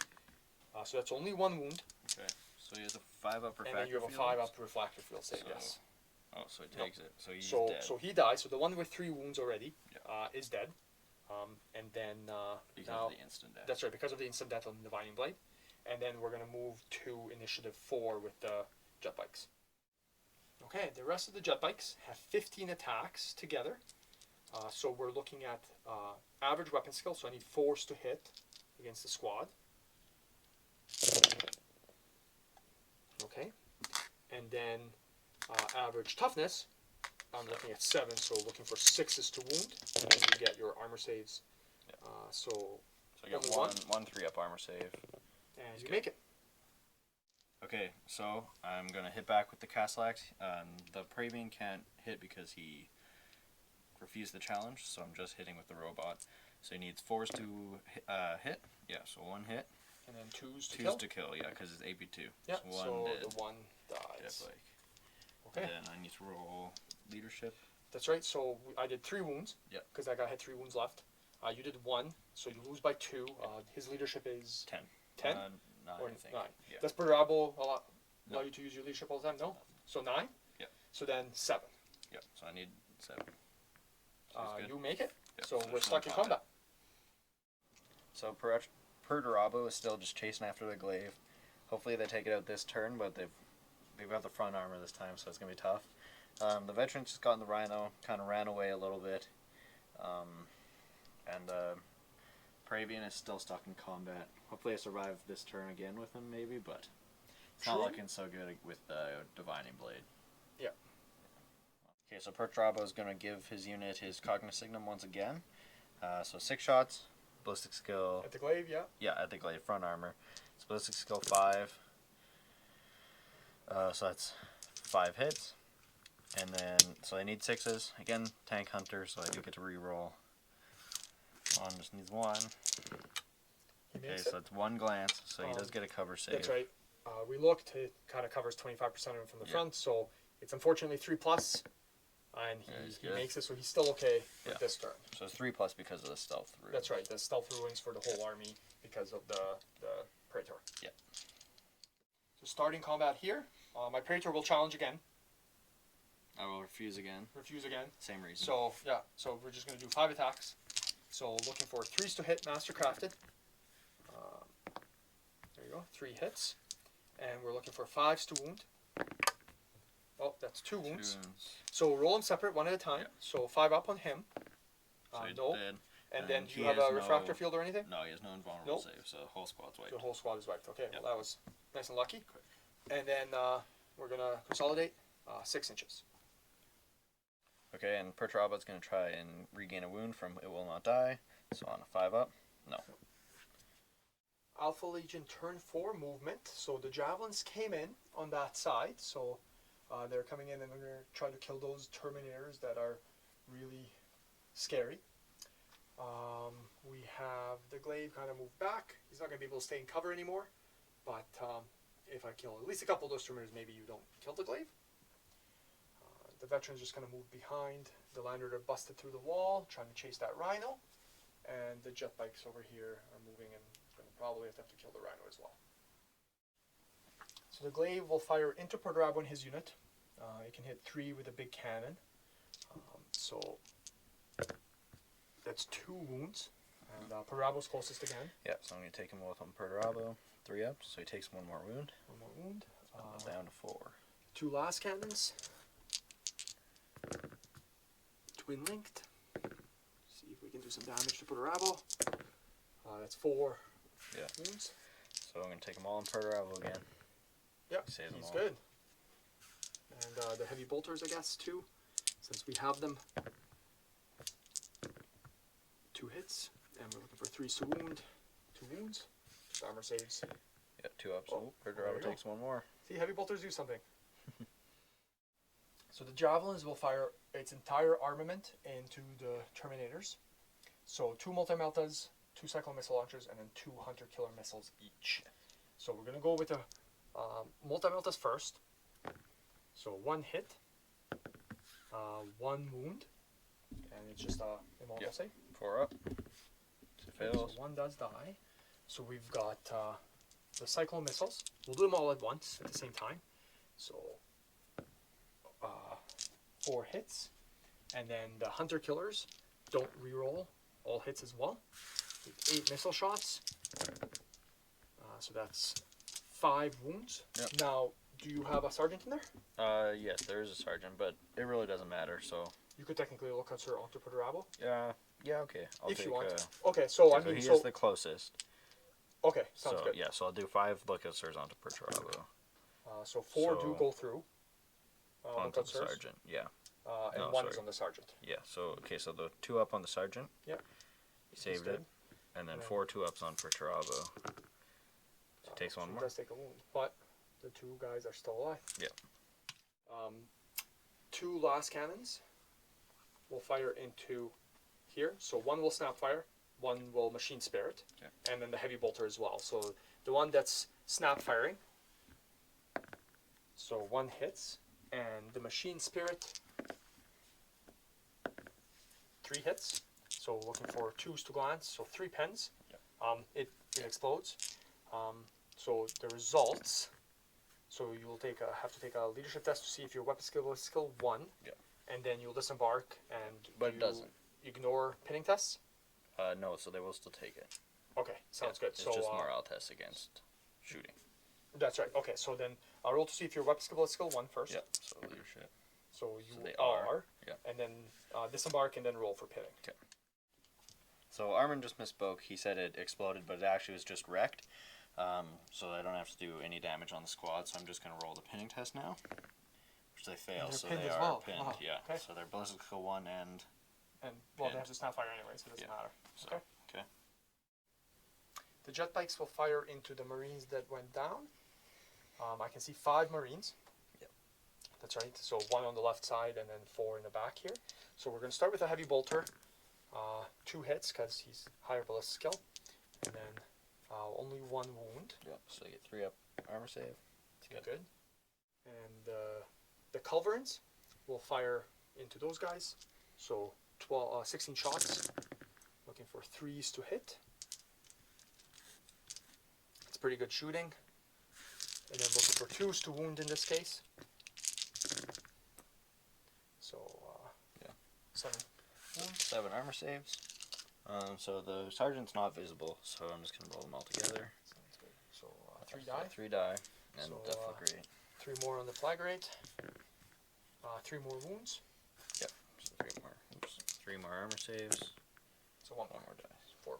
So that's only 1 wound. Okay. So he has a 5 up refractor And then you have a 5 up refractor field save, yes. Oh, so he takes it. So he's So dead. so he dies. So the one with 3 wounds already Yeah. is dead. And then because now of the instant death. that's right, because of the instant death on the Divining Blade. And then we're gonna move to initiative 4 with the jet bikes. Okay, the rest of the jet bikes have 15 attacks together. So we're looking at average weapon skill. So I need 4s to hit against the squad. Okay, and then average toughness. I'm looking at 7, so looking for 6s to wound, and then you get your armor saves. Yeah. So I got only one 3 up armor save. and you make it. Okay, so I'm gonna hit back with the castle axe. The Praevian can't hit because he refused the challenge, so I'm just hitting with the robot. So he needs 4s to hit. Yeah, so 1 hit. And then 2s to 2s kill. to kill. Yeah, because it's AP2. Yeah. So 1 So dead. the 1 dies. Like. Okay. And then I need to roll leadership. That's right. So I did 3 wounds. Yeah. Because that guy had 3 wounds left. You did 1, so you lose by 2. His leadership is 10. 10 9, or I think. 9. Yeah. Does Perabo allow No. you to use your leadership all the time? No. So 9. Yeah. So then 7. Yeah. So I need 7. So he's good. You make it. Yeah, So we're there's stuck no in combat. So Perdurabo is still just chasing after the glaive. Hopefully they take it out this turn, but they've got the front armor this time, so it's gonna be tough. The veterans just got in the Rhino, kind of ran away a little bit, and Praevian is still stuck in combat. Hopefully I survive this turn again with him, maybe, but it's not True. looking so good with the Divining Blade. Yeah. Okay, so Perturabo is going to give his unit his Cognisignum once again. So 6 shots, ballistic skill. At the glaive, yeah. Yeah, at the glaive, front armor. It's ballistic skill 5. So that's 5 hits. And then, so I need 6s. Again, tank hunter, so I do get to reroll. One just needs 1. Okay, so that's 1 glance, so he does get a cover save. That's right. We looked, it kind of covers 25% of him from the front, so it's unfortunately 3+, and he makes it, so he's still okay with this turn. So it's 3+ because of the stealth ruins. That's right, the stealth ruins for the whole army because of the Praetor. Yeah. So starting combat here, my Praetor will challenge again. I will refuse again. Refuse again. Same reason. So, yeah, so we're just going to do 5 attacks. So looking for 3s to hit, Mastercrafted. There you go, 3 hits. And we're looking for 5s to wound. Oh, that's 2 wounds. So roll them separate, 1 at a time. Yeah. So 5 up on him. So no. Dead. And then do you have a refractor field or anything? No, he has no invulnerable save, so the whole squad's wiped. So the whole squad is wiped. Okay, well that was nice and lucky. And then we're going to consolidate 6 inches. Okay, and Perturabo's going to try and regain a wound from It Will Not Die. So on a 5 up, no. Alpha Legion turn 4 movement. So the javelins came in on that side. So they're coming in and we're going to try to kill those Terminators that are really scary. We have the glaive kind of moved back. He's not going to be able to stay in cover anymore. But if I kill at least a couple of those Terminators, maybe you don't kill the glaive. The veteran's just going to move behind. The Lander are busted through the wall, trying to chase that Rhino. And the jet bikes over here are moving and going to probably have to kill the Rhino as well. So the glaive will fire into Perturabo and his unit. It can hit 3 with a big cannon. So that's 2 wounds. And Perturabo's closest again. Yeah, so I'm going to take him both on Perturabo. 3 up, so he takes 1 more wound. 1 more wound. Down to 4. 2 last cannons. Twin linked. See if we can do some damage to Perturabo. That's 4 wounds. So I'm going to take them all on Perturabo again. Yep, he's good. And the heavy bolters, I guess, too, since we have them. 2 hits, and we're looking for 3s to wound. 2 wounds. Just armor saves. Yeah, 2 up, so Perturabo takes 1 more. See, heavy bolters do something. So the javelins will fire its entire armament into the Terminators. So 2 multi-meltas, 2 cyclone missile launchers, and then 2 hunter killer missiles each. So we're going to go with the multi-meltas first. So 1 hit, 1 wound, and it's just a immortal save. 4 up. It fails. So 1 does die. So we've got the cyclone missiles. We'll do them all at once at the same time. So 4 hits, and then the hunter killers don't reroll all hits as well. 8 missile shots, so that's 5 wounds. Yep. Now, do you have a sergeant in there? Yes, there is a sergeant, but it really doesn't matter. So you could technically look at Sir onto Perturabo. Yeah, okay. If you want. Okay, so I mean, he is the closest. Okay, sounds good. Yeah, so I'll do 5 lookouts onto Perturabo. So 4 do go through. Onto the sergeant, yeah. And 1 is on the sergeant. Yeah, so, okay, so the 2 up on the sergeant. Yep. He saved it. And then 4 2-ups on Perturabo. So he takes 1 more. He does take a wound, but the 2 guys are still alive. Yeah. 2 last cannons will fire into here. So 1 will snap fire, 1 will machine spirit, and then the heavy bolter as well. So the one that's snap firing, so 1 hits, and the machine spirit, 3 hits. So looking for 2s to glance, so 3 pens. It explodes. So the results. So you will have to take a leadership test to see if your weapon skill is skill 1. And then you'll disembark and it doesn't. Ignore pinning tests? No, so they will still take it. Okay, sounds good. It's just morale tests against shooting. That's right. Okay, so then I'll roll to see if your weapon skill is skill 1 first. Yep, so leadership. So you they are. Yeah. And then disembark and then roll for pinning. Okay. So Armin just misspoke. He said it exploded, but it actually was just wrecked. So I don't have to do any damage on the squad. So I'm just going to roll the pinning test now, which they fail. So they are pinned. Oh, yeah. okay. So they're ballistic skill 1 and well, they have to snap fire anyway, so it doesn't matter. So, Okay. okay. The jet bikes will fire into the Marines that went down. I can see 5 Marines. Yep. That's right. So 1 on the left side and then 4 in the back here. So we're going to start with a heavy bolter. 2 hits because he's higher ballistic skill, and then only 1 wound. Yep. So you get 3 up armor save. It's good. And the culverins will fire into those guys. So 16 shots. Looking for 3s to hit. It's pretty good shooting. And then looking for 2s to wound in this case. So 7 wounds. 7 armor saves. So the sergeant's not visible, so I'm just going to roll them all together. Sounds good. So 3 die. 3 die. And So, death look great. 3 more on the flag rate. 3 more wounds. Yep. So 3 more. Oops. 3 more armor saves. So 1 One more. more dice. 4.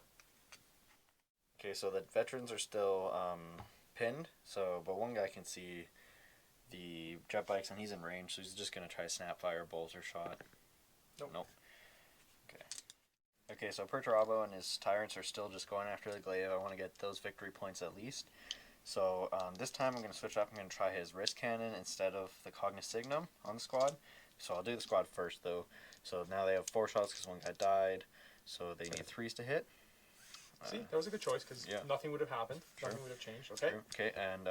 Okay, so the veterans are still pinned. So, but one guy can see the jet bikes, and he's in range, so he's just gonna try snap fire, bolt, or shot. Nope. Okay. Okay, so Perturabo and his tyrants are still just going after the glaive. I want to get those victory points at least. So this time I'm going to switch up. I'm going to try his wrist cannon instead of the Cognoscignum on the squad. So I'll do the squad first, though. So now they have 4 shots because 1 guy died. So they need 3s to hit. See, that was a good choice because nothing would have happened. True. Nothing would have changed. Okay. True. Okay, and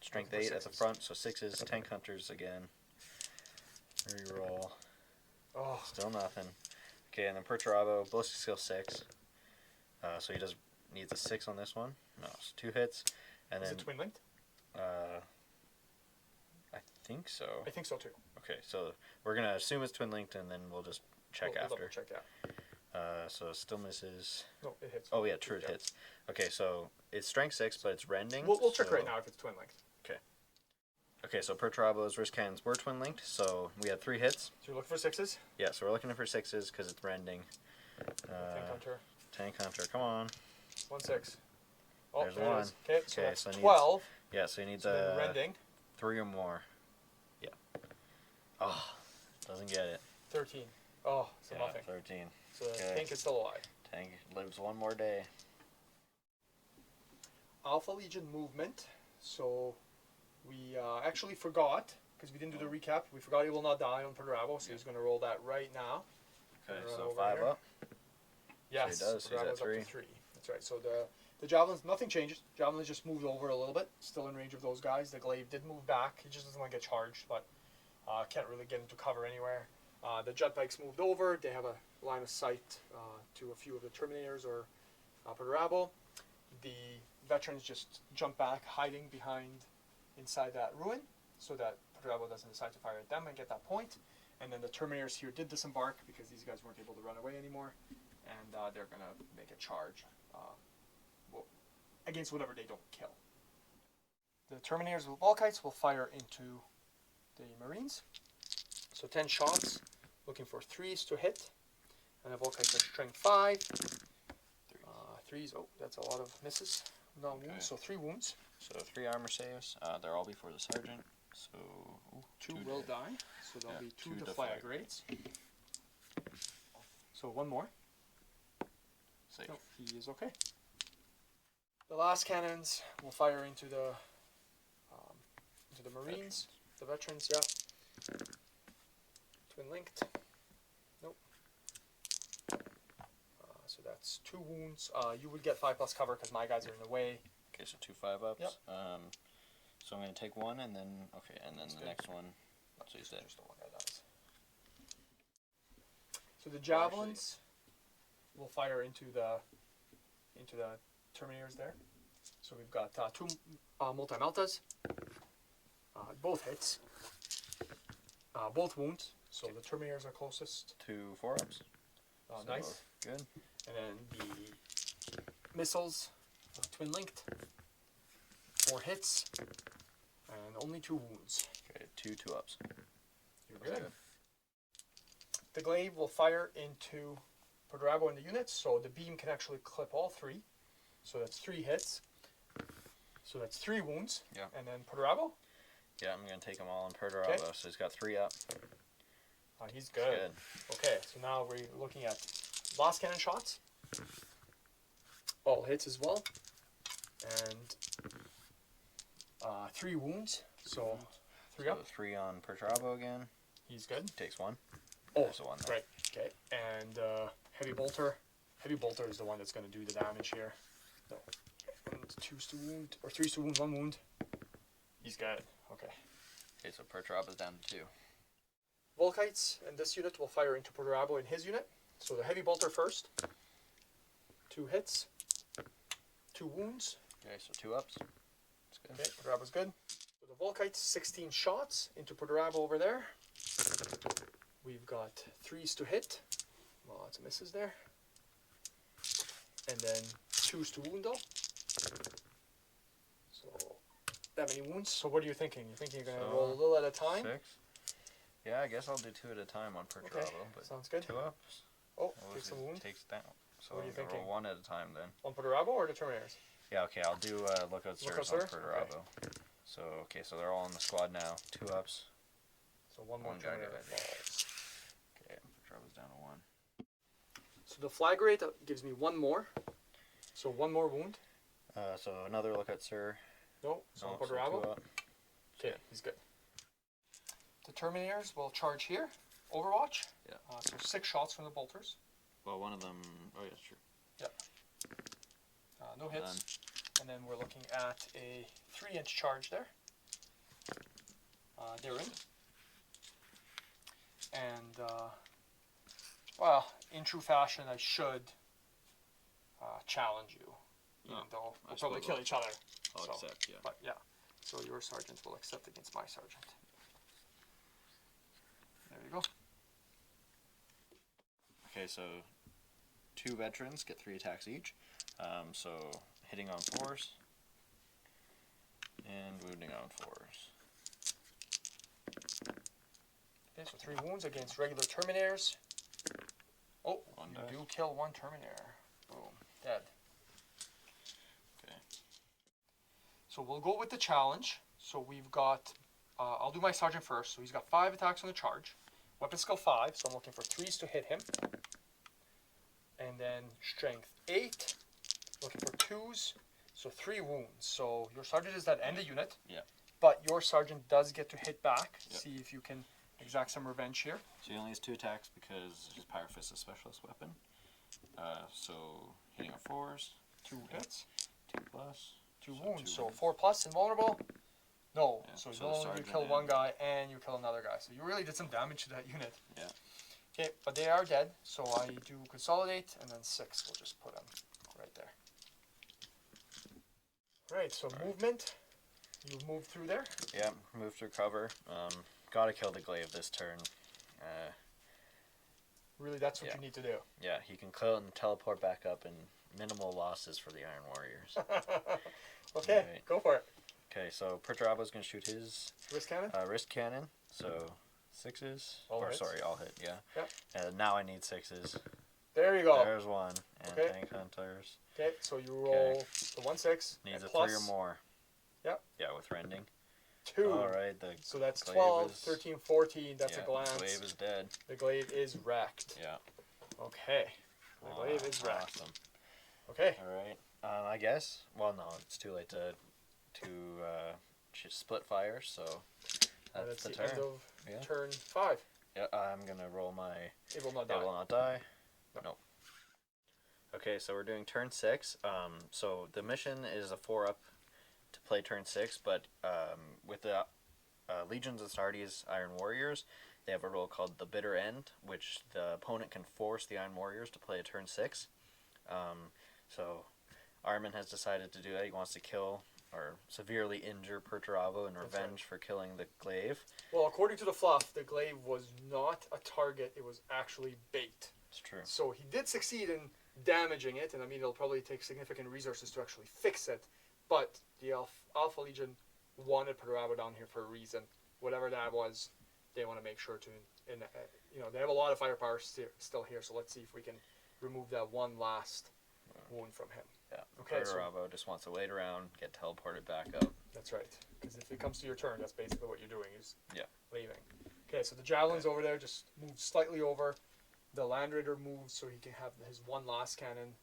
strength 8 at the front, so 6s. Tank hunters again. Reroll. Oh, Still nothing. Okay, and then Perturabo, ballistic skill 6. So he needs a 6 on this one. No, it's 2 hits. And is then it twin linked? I think so. I think so too. Okay, so we're gonna assume it's twin linked, and then we'll just check We'll after. double check, yeah. So it still misses. No, it hits. Oh yeah, true, it hits. Okay, so it's strength 6, but it's rending. We'll check right now if it's twin linked. Okay, so Perturabo's wrist cannons were twin linked, so we had 3 hits. So you're looking for 6s? Yeah, so we're looking for 6s because it's rending. Tank hunter. Tank hunter, come on. 1 6. Oh, There's there 1. it is. Okay, so Okay, that's so it needs- 12. Yeah, so you need So then the rending. 3 or more. Yeah. Oh, doesn't get it. 13. Oh, so Yeah, nothing. 13. So Okay. Tank is still alive. Tank lives 1 more day. Alpha Legion movement. So we actually forgot, because we didn't do the recap, we forgot he will not die on Perturabo, so he's going to roll that right now. Okay, Run so over 5 here. up. Yes, he does, he's at Perturabo's up 3. to 3. That's right. So the javelins, nothing changes. Javelins just moved over a little bit, still in range of those guys. The glaive did move back. He just doesn't want to get charged, but can't really get into cover anywhere. The jet bikes moved over. They have a line of sight to a few of the Terminators or Perturabo. The veterans just jump back, hiding inside that ruin, so that Perturabo doesn't decide to fire at them and get that point. And then the Terminators here did disembark because these guys weren't able to run away anymore, and they're going to make a charge against whatever they don't kill. The Terminators with Volkites will fire into the Marines. So 10 shots, looking for 3s to hit, and the Volkites are strength 5. 3s, oh, that's a lot of misses. No wounds, so 3 wounds. So 3 armor saves. They're all before the sergeant. So 2 will die. So there'll be 2 2 deflag rates. So 1 more. Safe. No, he is okay. The last cannons will fire into the Marines, the veterans. Yeah. Twin linked. Nope. So that's 2 wounds. You would get 5+ cover because my guys are in the way. Okay, so 2 5-ups. Yep. So I'm going to take 1 and then, okay, and then That's the good. next one. So he's dead. Just the one guy dies. So the javelins will fire into the Terminators there. So we've got 2 multi-meltas, both hits, both wounds. So the Terminators are closest. 2 4-ups. So Nice. Good. And then the missiles, twin linked, 4 hits, and only 2 wounds. Okay, 2 2-ups. You're good. The glaive will fire into Perturabo in the unit, so the beam can actually clip all 3. So that's 3 hits. So that's 3 wounds. Yeah. And then Perturabo. Yeah, I'm going to take them all on Perturabo. Okay. So he's got 3 up. He's good. Okay, so now we're looking at blast cannon shots. All hits as well. And 3 wounds. So 3 up. So 3 on Perturabo again. He's good. Takes 1. Oh, There's the 1 there. right. Okay, and heavy bolter. Heavy bolter is the one that's going to do the damage here. So 2's to wound, or 3's to wound, 1 wound. He's good. Okay. Okay, so Perturabo's down to 2. Volkites in this unit will fire into Perturabo in his unit. So the heavy bolter first. 2 hits. 2 wounds. Okay, so 2 ups. That's good. Okay, Perturabo's good. So the Volkites, 16 shots into Perturabo over there. We've got 3's to hit. Lots of misses there. And then 2's to wound though. So that many wounds. So what are you thinking? You thinking you're going to roll a little at a time? 6. Yeah, I guess I'll do 2 at a time on Perturabo. Okay, But sounds good. 2 ups. Oh, takes a wound. Takes down. So What are you I'm gonna thinking? roll 1 at a time then. On Perturabo or the Terminators? Yeah, okay, I'll do Lookout Sirs on Sirs? Perturabo. So, okay, so they're all on the squad now. 2 ups. So one more One guy Terminator died. falls. Okay, Perturabo's down to 1. So the flag rate gives me 1 more. So 1 more wound. So another Lookout Sir. No, so on No, so 2 Perturabo. up. Okay, he's good. The Terminators will charge here. Overwatch. Yeah. So 6 shots from the bolters. Well, one of them. Oh, yeah, sure. No hits. Done. And then we're looking at a 3-inch charge there. They're in. And, well, in true fashion, I should challenge you. Even though I we'll probably suppose kill each other. I'll So, accept, yeah. But yeah. So your sergeant will accept against my sergeant. There you go. Okay, so 2 veterans get 3 attacks each. So hitting on 4s and wounding on 4s. Okay, so 3 wounds against regular Terminators. Oh, One you dies. do kill 1 Terminator. Boom, dead. Okay. So we'll go with the challenge. So we've got, I'll do my sergeant first. So he's got 5 attacks on the charge. Weapon skill 5, so I'm looking for 3's to hit him. And then strength 8, looking for 2's, so 3 wounds. So your sergeant is that end of unit. Yeah. But your sergeant does get to hit back. Yep. See if you can exact some revenge here. So he only has 2 attacks because his Power Fist is a specialist weapon. So hitting on 4s. 2 hits, 2 plus. 2 So wounds. 2 So wounds. 4 plus invulnerable. No, Yeah, so so not only you sergeant kill and- 1 guy and you kill another guy. So you really did some damage to that unit. Yeah. Okay, but they are dead, so I do consolidate, and then 6, we'll just put them right there. Right, so movement, you move through there. Yeah, move through cover. Gotta kill the glaive this turn. Really, that's what Yeah. you need to do. Yeah, he can kill and teleport back up, and minimal losses for the Iron Warriors. Okay, Right. go for it. Okay, so Perturabo's gonna shoot his Wrist cannon? wrist cannon. So 6s. All or hits. sorry, all hit. Yeah. Yep. And now I need 6s. There you go. There's 1. And Okay. tank hunters. Okay, so you roll the 1-6. Needs and a plus 3 or more. Yep. Yeah, with rending. 2. All right, the So that's glaive 12, is- 13, 14. That's yeah, a glance. The glaive is dead. The glaive is wrecked. Yeah. Okay. The glaive is wrecked. Awesome. Okay. All right. I guess. Well, no, it's too late to split fire. So that's the turn. end of Yeah. turn 5. Yeah, I'm gonna roll my. It will not It die. will not die. No. No. Okay, so we're doing turn 6. So the mission is a 4-up to play turn 6, but with the Legions of Astartes Iron Warriors, they have a role called the Bitter End, which the opponent can force the Iron Warriors to play a turn 6. So Armin has decided to do that. He wants to kill or severely injure Perturabo in That's revenge for killing the glaive. Well, according to the fluff, the glaive was not a target. It was actually bait. It's true. So he did succeed in damaging it, and I mean, it'll probably take significant resources to actually fix it. But the Alpha Legion wanted Perturabo down here for a reason. Whatever that was, they want to make sure to, they have a lot of firepower still here. So let's see if we can remove that one last wound from him. Yeah. Okay, so- Perturabo just wants to wait around, get teleported back up. That's right. Because if it comes to your turn, that's basically what you're doing, is Yeah. leaving. Okay, so the Javelin's over there, just moves slightly over. The Land Raider moves so he can have his one last cannon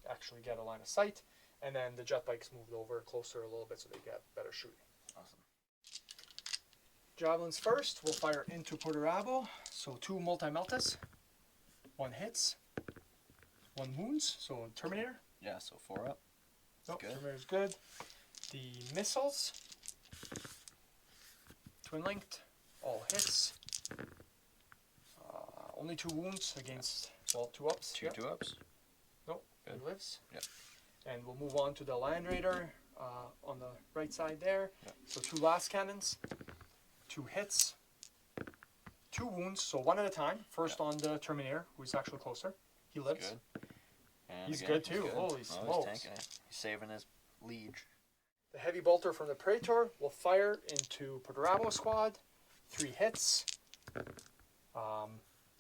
actually get a line of sight. And then the jet bikes moved over closer a little bit so they get better shooting. Awesome. Javelins first, we'll fire into Perturabo. So 2 multi-meltas. 1 hits. 1 wounds, so Terminator. Yeah, so 4 up. Nope, good. Terminator's good. The missiles. Twin linked. All hits. Only 2 wounds against, well, 2 ups. Two Yep. 2-ups. Nope, Good. he lives. Yep. And we'll move on to the Land Raider on the right side there. Yep. So 2 last cannons, 2 hits, 2 wounds, so 1 at a time. First on the Terminator, who's actually closer. He lives. Good. And He's again, good too. Holy He's smokes. tanking it. He's saving his liege. The heavy bolter from the Praetor will fire into Perturabo squad. 3 hits.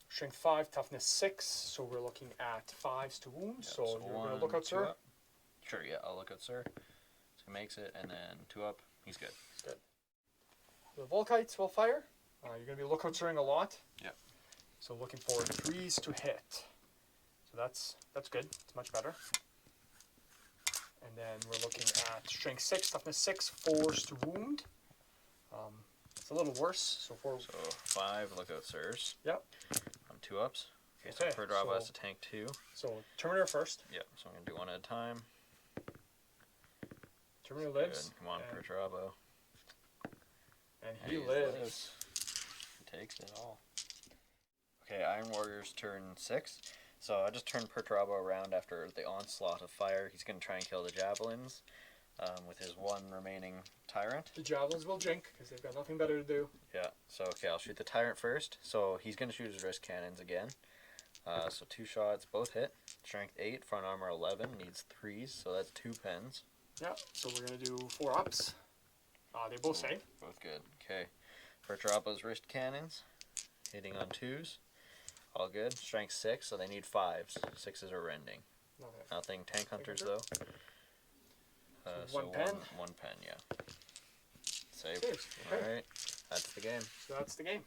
Strength 5, toughness 6. So we're looking at 5s to wounds. Yep, so you're going to 1, look out, 2 sir. up. Sure, yeah, I'll look out, sir. So he makes it, and then 2 up. He's good. Good. The Volkites will fire. You're going to be lookout sirring a lot. Yep. So looking for 3s to hit. So that's good. It's much better. And then we're looking at strength 6, toughness 6, 4s to wound. It's a little worse. So 4. So 5 lookout, sirs. Yep. 2 ups. Okay, Okay, so Perturabo has so- to tank 2. So Terminator first. Yep, so I'm going to do 1 at a time. Terminator lives. Good. Come on, and, Perturabo. and And he lives. He takes it all. Okay, Iron Warrior's turn 6. So I just turned Perturabo around after the onslaught of fire. He's going to try and kill the Javelins with his 1 remaining Tyrant. The Javelins will jink because they've got nothing better to do. Yeah, so okay, I'll shoot the Tyrant first. So he's going to shoot his wrist cannons again. So 2 shots, both hit. Strength 8, front armor 11, needs 3s, so that's 2 pens. Yeah. So we're going to do 4 ups. They both save. Both good. Okay. Perturabo's wrist cannons, hitting on 2s. All good. Strength 6, so they need 5s. 6s are rending. Nothing. Nothing. Tank hunters, hunter. though. So 1 pen. 1 pen, yeah. Save. Saves. Okay. Alright. That's the game. So that's the game.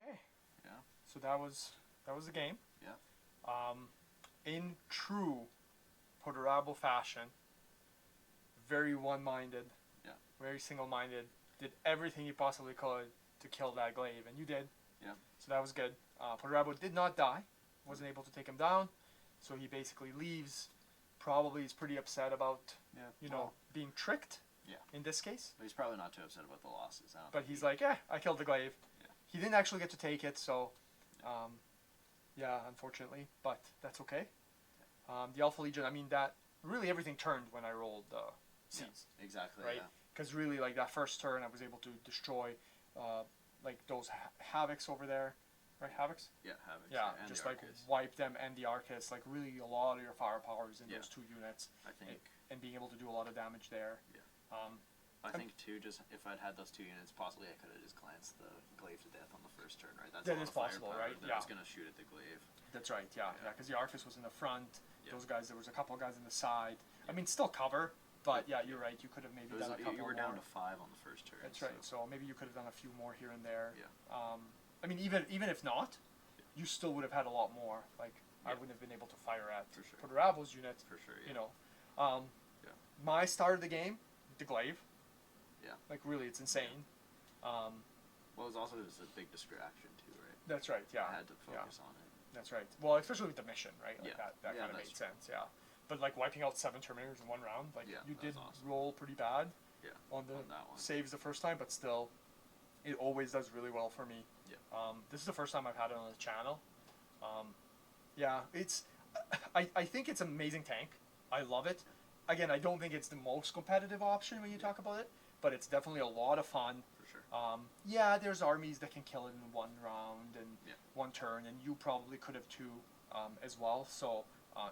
Okay. Yeah. So that was the game. Yeah. In true Perturabo fashion, very one-minded. Yeah. Very single-minded. Did everything you possibly could to kill that glaive, and you did. Yeah. So that was good. Perturabo did not die. Wasn't able to take him down. So he basically leaves. Probably is pretty upset about, being tricked. Yeah. In this case. But he's probably not too upset about the losses. But he's like, I killed the glaive. Yeah. He didn't actually get to take it, so, unfortunately, but that's okay. The Alpha Legion, I mean, that really everything turned when I rolled seeds, Exactly. right? Because really, like that first turn, I was able to destroy, those Havocs over there, right? Havocs. Yeah, Havoc. Yeah, just like wipe them and the Arcus, like really a lot of your firepower is in those 2 units, I think. and being able to do a lot of damage there. Yeah. I think too. Just if I'd had those 2 units, possibly I could have just glanced the glaive to death on the first turn, right? That's That a lot is of possible, firepower right? that Yeah. I was gonna shoot at the glaive. That's right, yeah, because the Arcus was in the front. Yeah. Those guys, there was a couple of guys in the side. I mean, still cover, but yeah, you're right. You could have maybe done a couple You were more. down to 5 on the first turn. That's right. So maybe you could have done a few more here and there. Yeah. I mean, even if not, you still would have had a lot more. Like I wouldn't have been able to fire at For sure. Perturabo's unit. For sure. Yeah. You know, Yeah. my start of the game, the glaive. Yeah. Like really, it's insane. Well, it was also just a big distraction too, right? That's right. Yeah. I had to focus on it. That's right. Well, especially with the mission, right? Like Yeah. that Yeah, kind of that's made sense. Yeah. But like wiping out 7 Terminators in 1 round, like Yeah, you that did was awesome. roll pretty bad Yeah. on the on that one. saves the first time, but still, it always does really well for me. Yeah. This is the first time I've had it on the channel. Yeah, it's. I think it's an amazing tank. I love it. Again, I don't think it's the most competitive option when you talk about it, but it's definitely a lot of fun. For sure. Yeah, there's armies that can kill it in 1 round and Yeah. 1 turn, and you probably could have too as well. So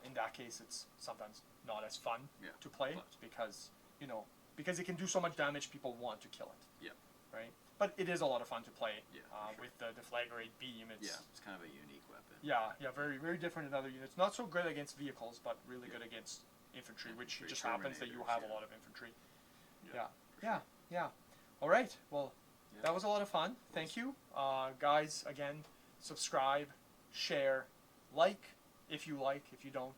in that case, it's sometimes not as fun Yeah, to play but- because it can do so much damage. People want to kill it, Yeah. right? but it is a lot of fun to play Yeah, sure. with the Deflagrate beam. It's kind of a unique weapon. Yeah, very, very different in other units. Not so great against vehicles, but really good against infantry, which Infantry, just happens that you Terminators, have a yeah. lot of infantry. Yeah, Yeah. All right. Well, Yeah. that was a lot of fun. Thank you, guys. Again, subscribe, share, like if you like. If you don't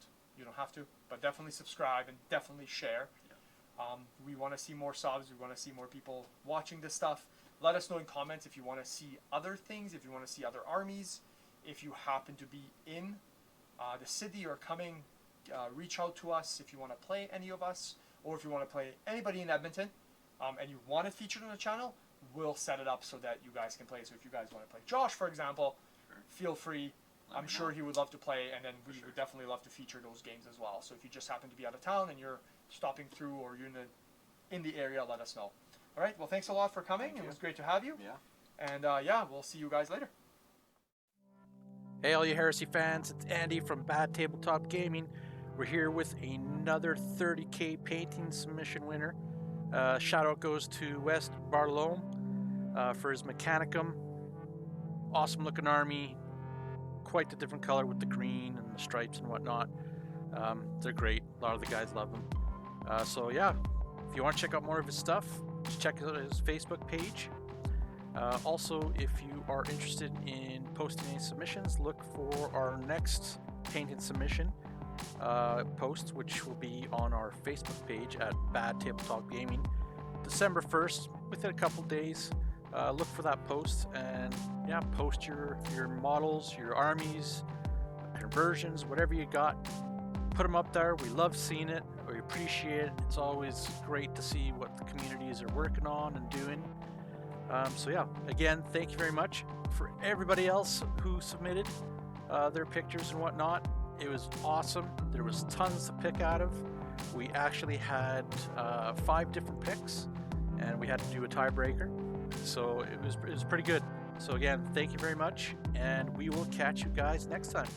have to. But definitely subscribe and definitely share. We want to see more subs. We want to see more people watching this stuff. Let us know in comments if you want to see other things, if you want to see other armies. If you happen to be in the city or coming, reach out to us if you want to play any of us, or if you want to play anybody in Edmonton and you want it featured on the channel, we'll set it up so that you guys can play. So if you guys want to play Josh, for example, Sure. feel free. Let I'm me sure know. he would love to play, and then we sure. would definitely love to feature those games as well. So if you just happen to be out of town and you're stopping through or you're in the area, let us know. All right. Well, thanks a lot for coming. Thank It you. was great to have you. Yeah. And we'll see you guys later. Hey, all you Heresy fans, it's Andy from Bad Tabletop Gaming. We're here with another 30k painting submission winner. Shout out goes to West Bartolome for his Mechanicum. Awesome looking army, quite a different color with the green and the stripes and whatnot. They're great. A lot of the guys love them. So yeah, if you want to check out more of his stuff, just check out his Facebook page. Also, if you are interested in posting any submissions, look for our next painted submission post, which will be on our Facebook page at Bad Tabletop Gaming, December 1st. Within a couple days, look for that post and yeah, post your models, your armies, conversions, whatever you got. Put them up there. We love seeing it. We appreciate it. It's always great to see what the communities are working on and doing. So yeah, again, thank you very much. For everybody else who submitted their pictures and whatnot, it was awesome. There was tons to pick out of. We actually had 5 different picks, and we had to do a tiebreaker. So it was pretty good. So again, thank you very much, and we will catch you guys next time.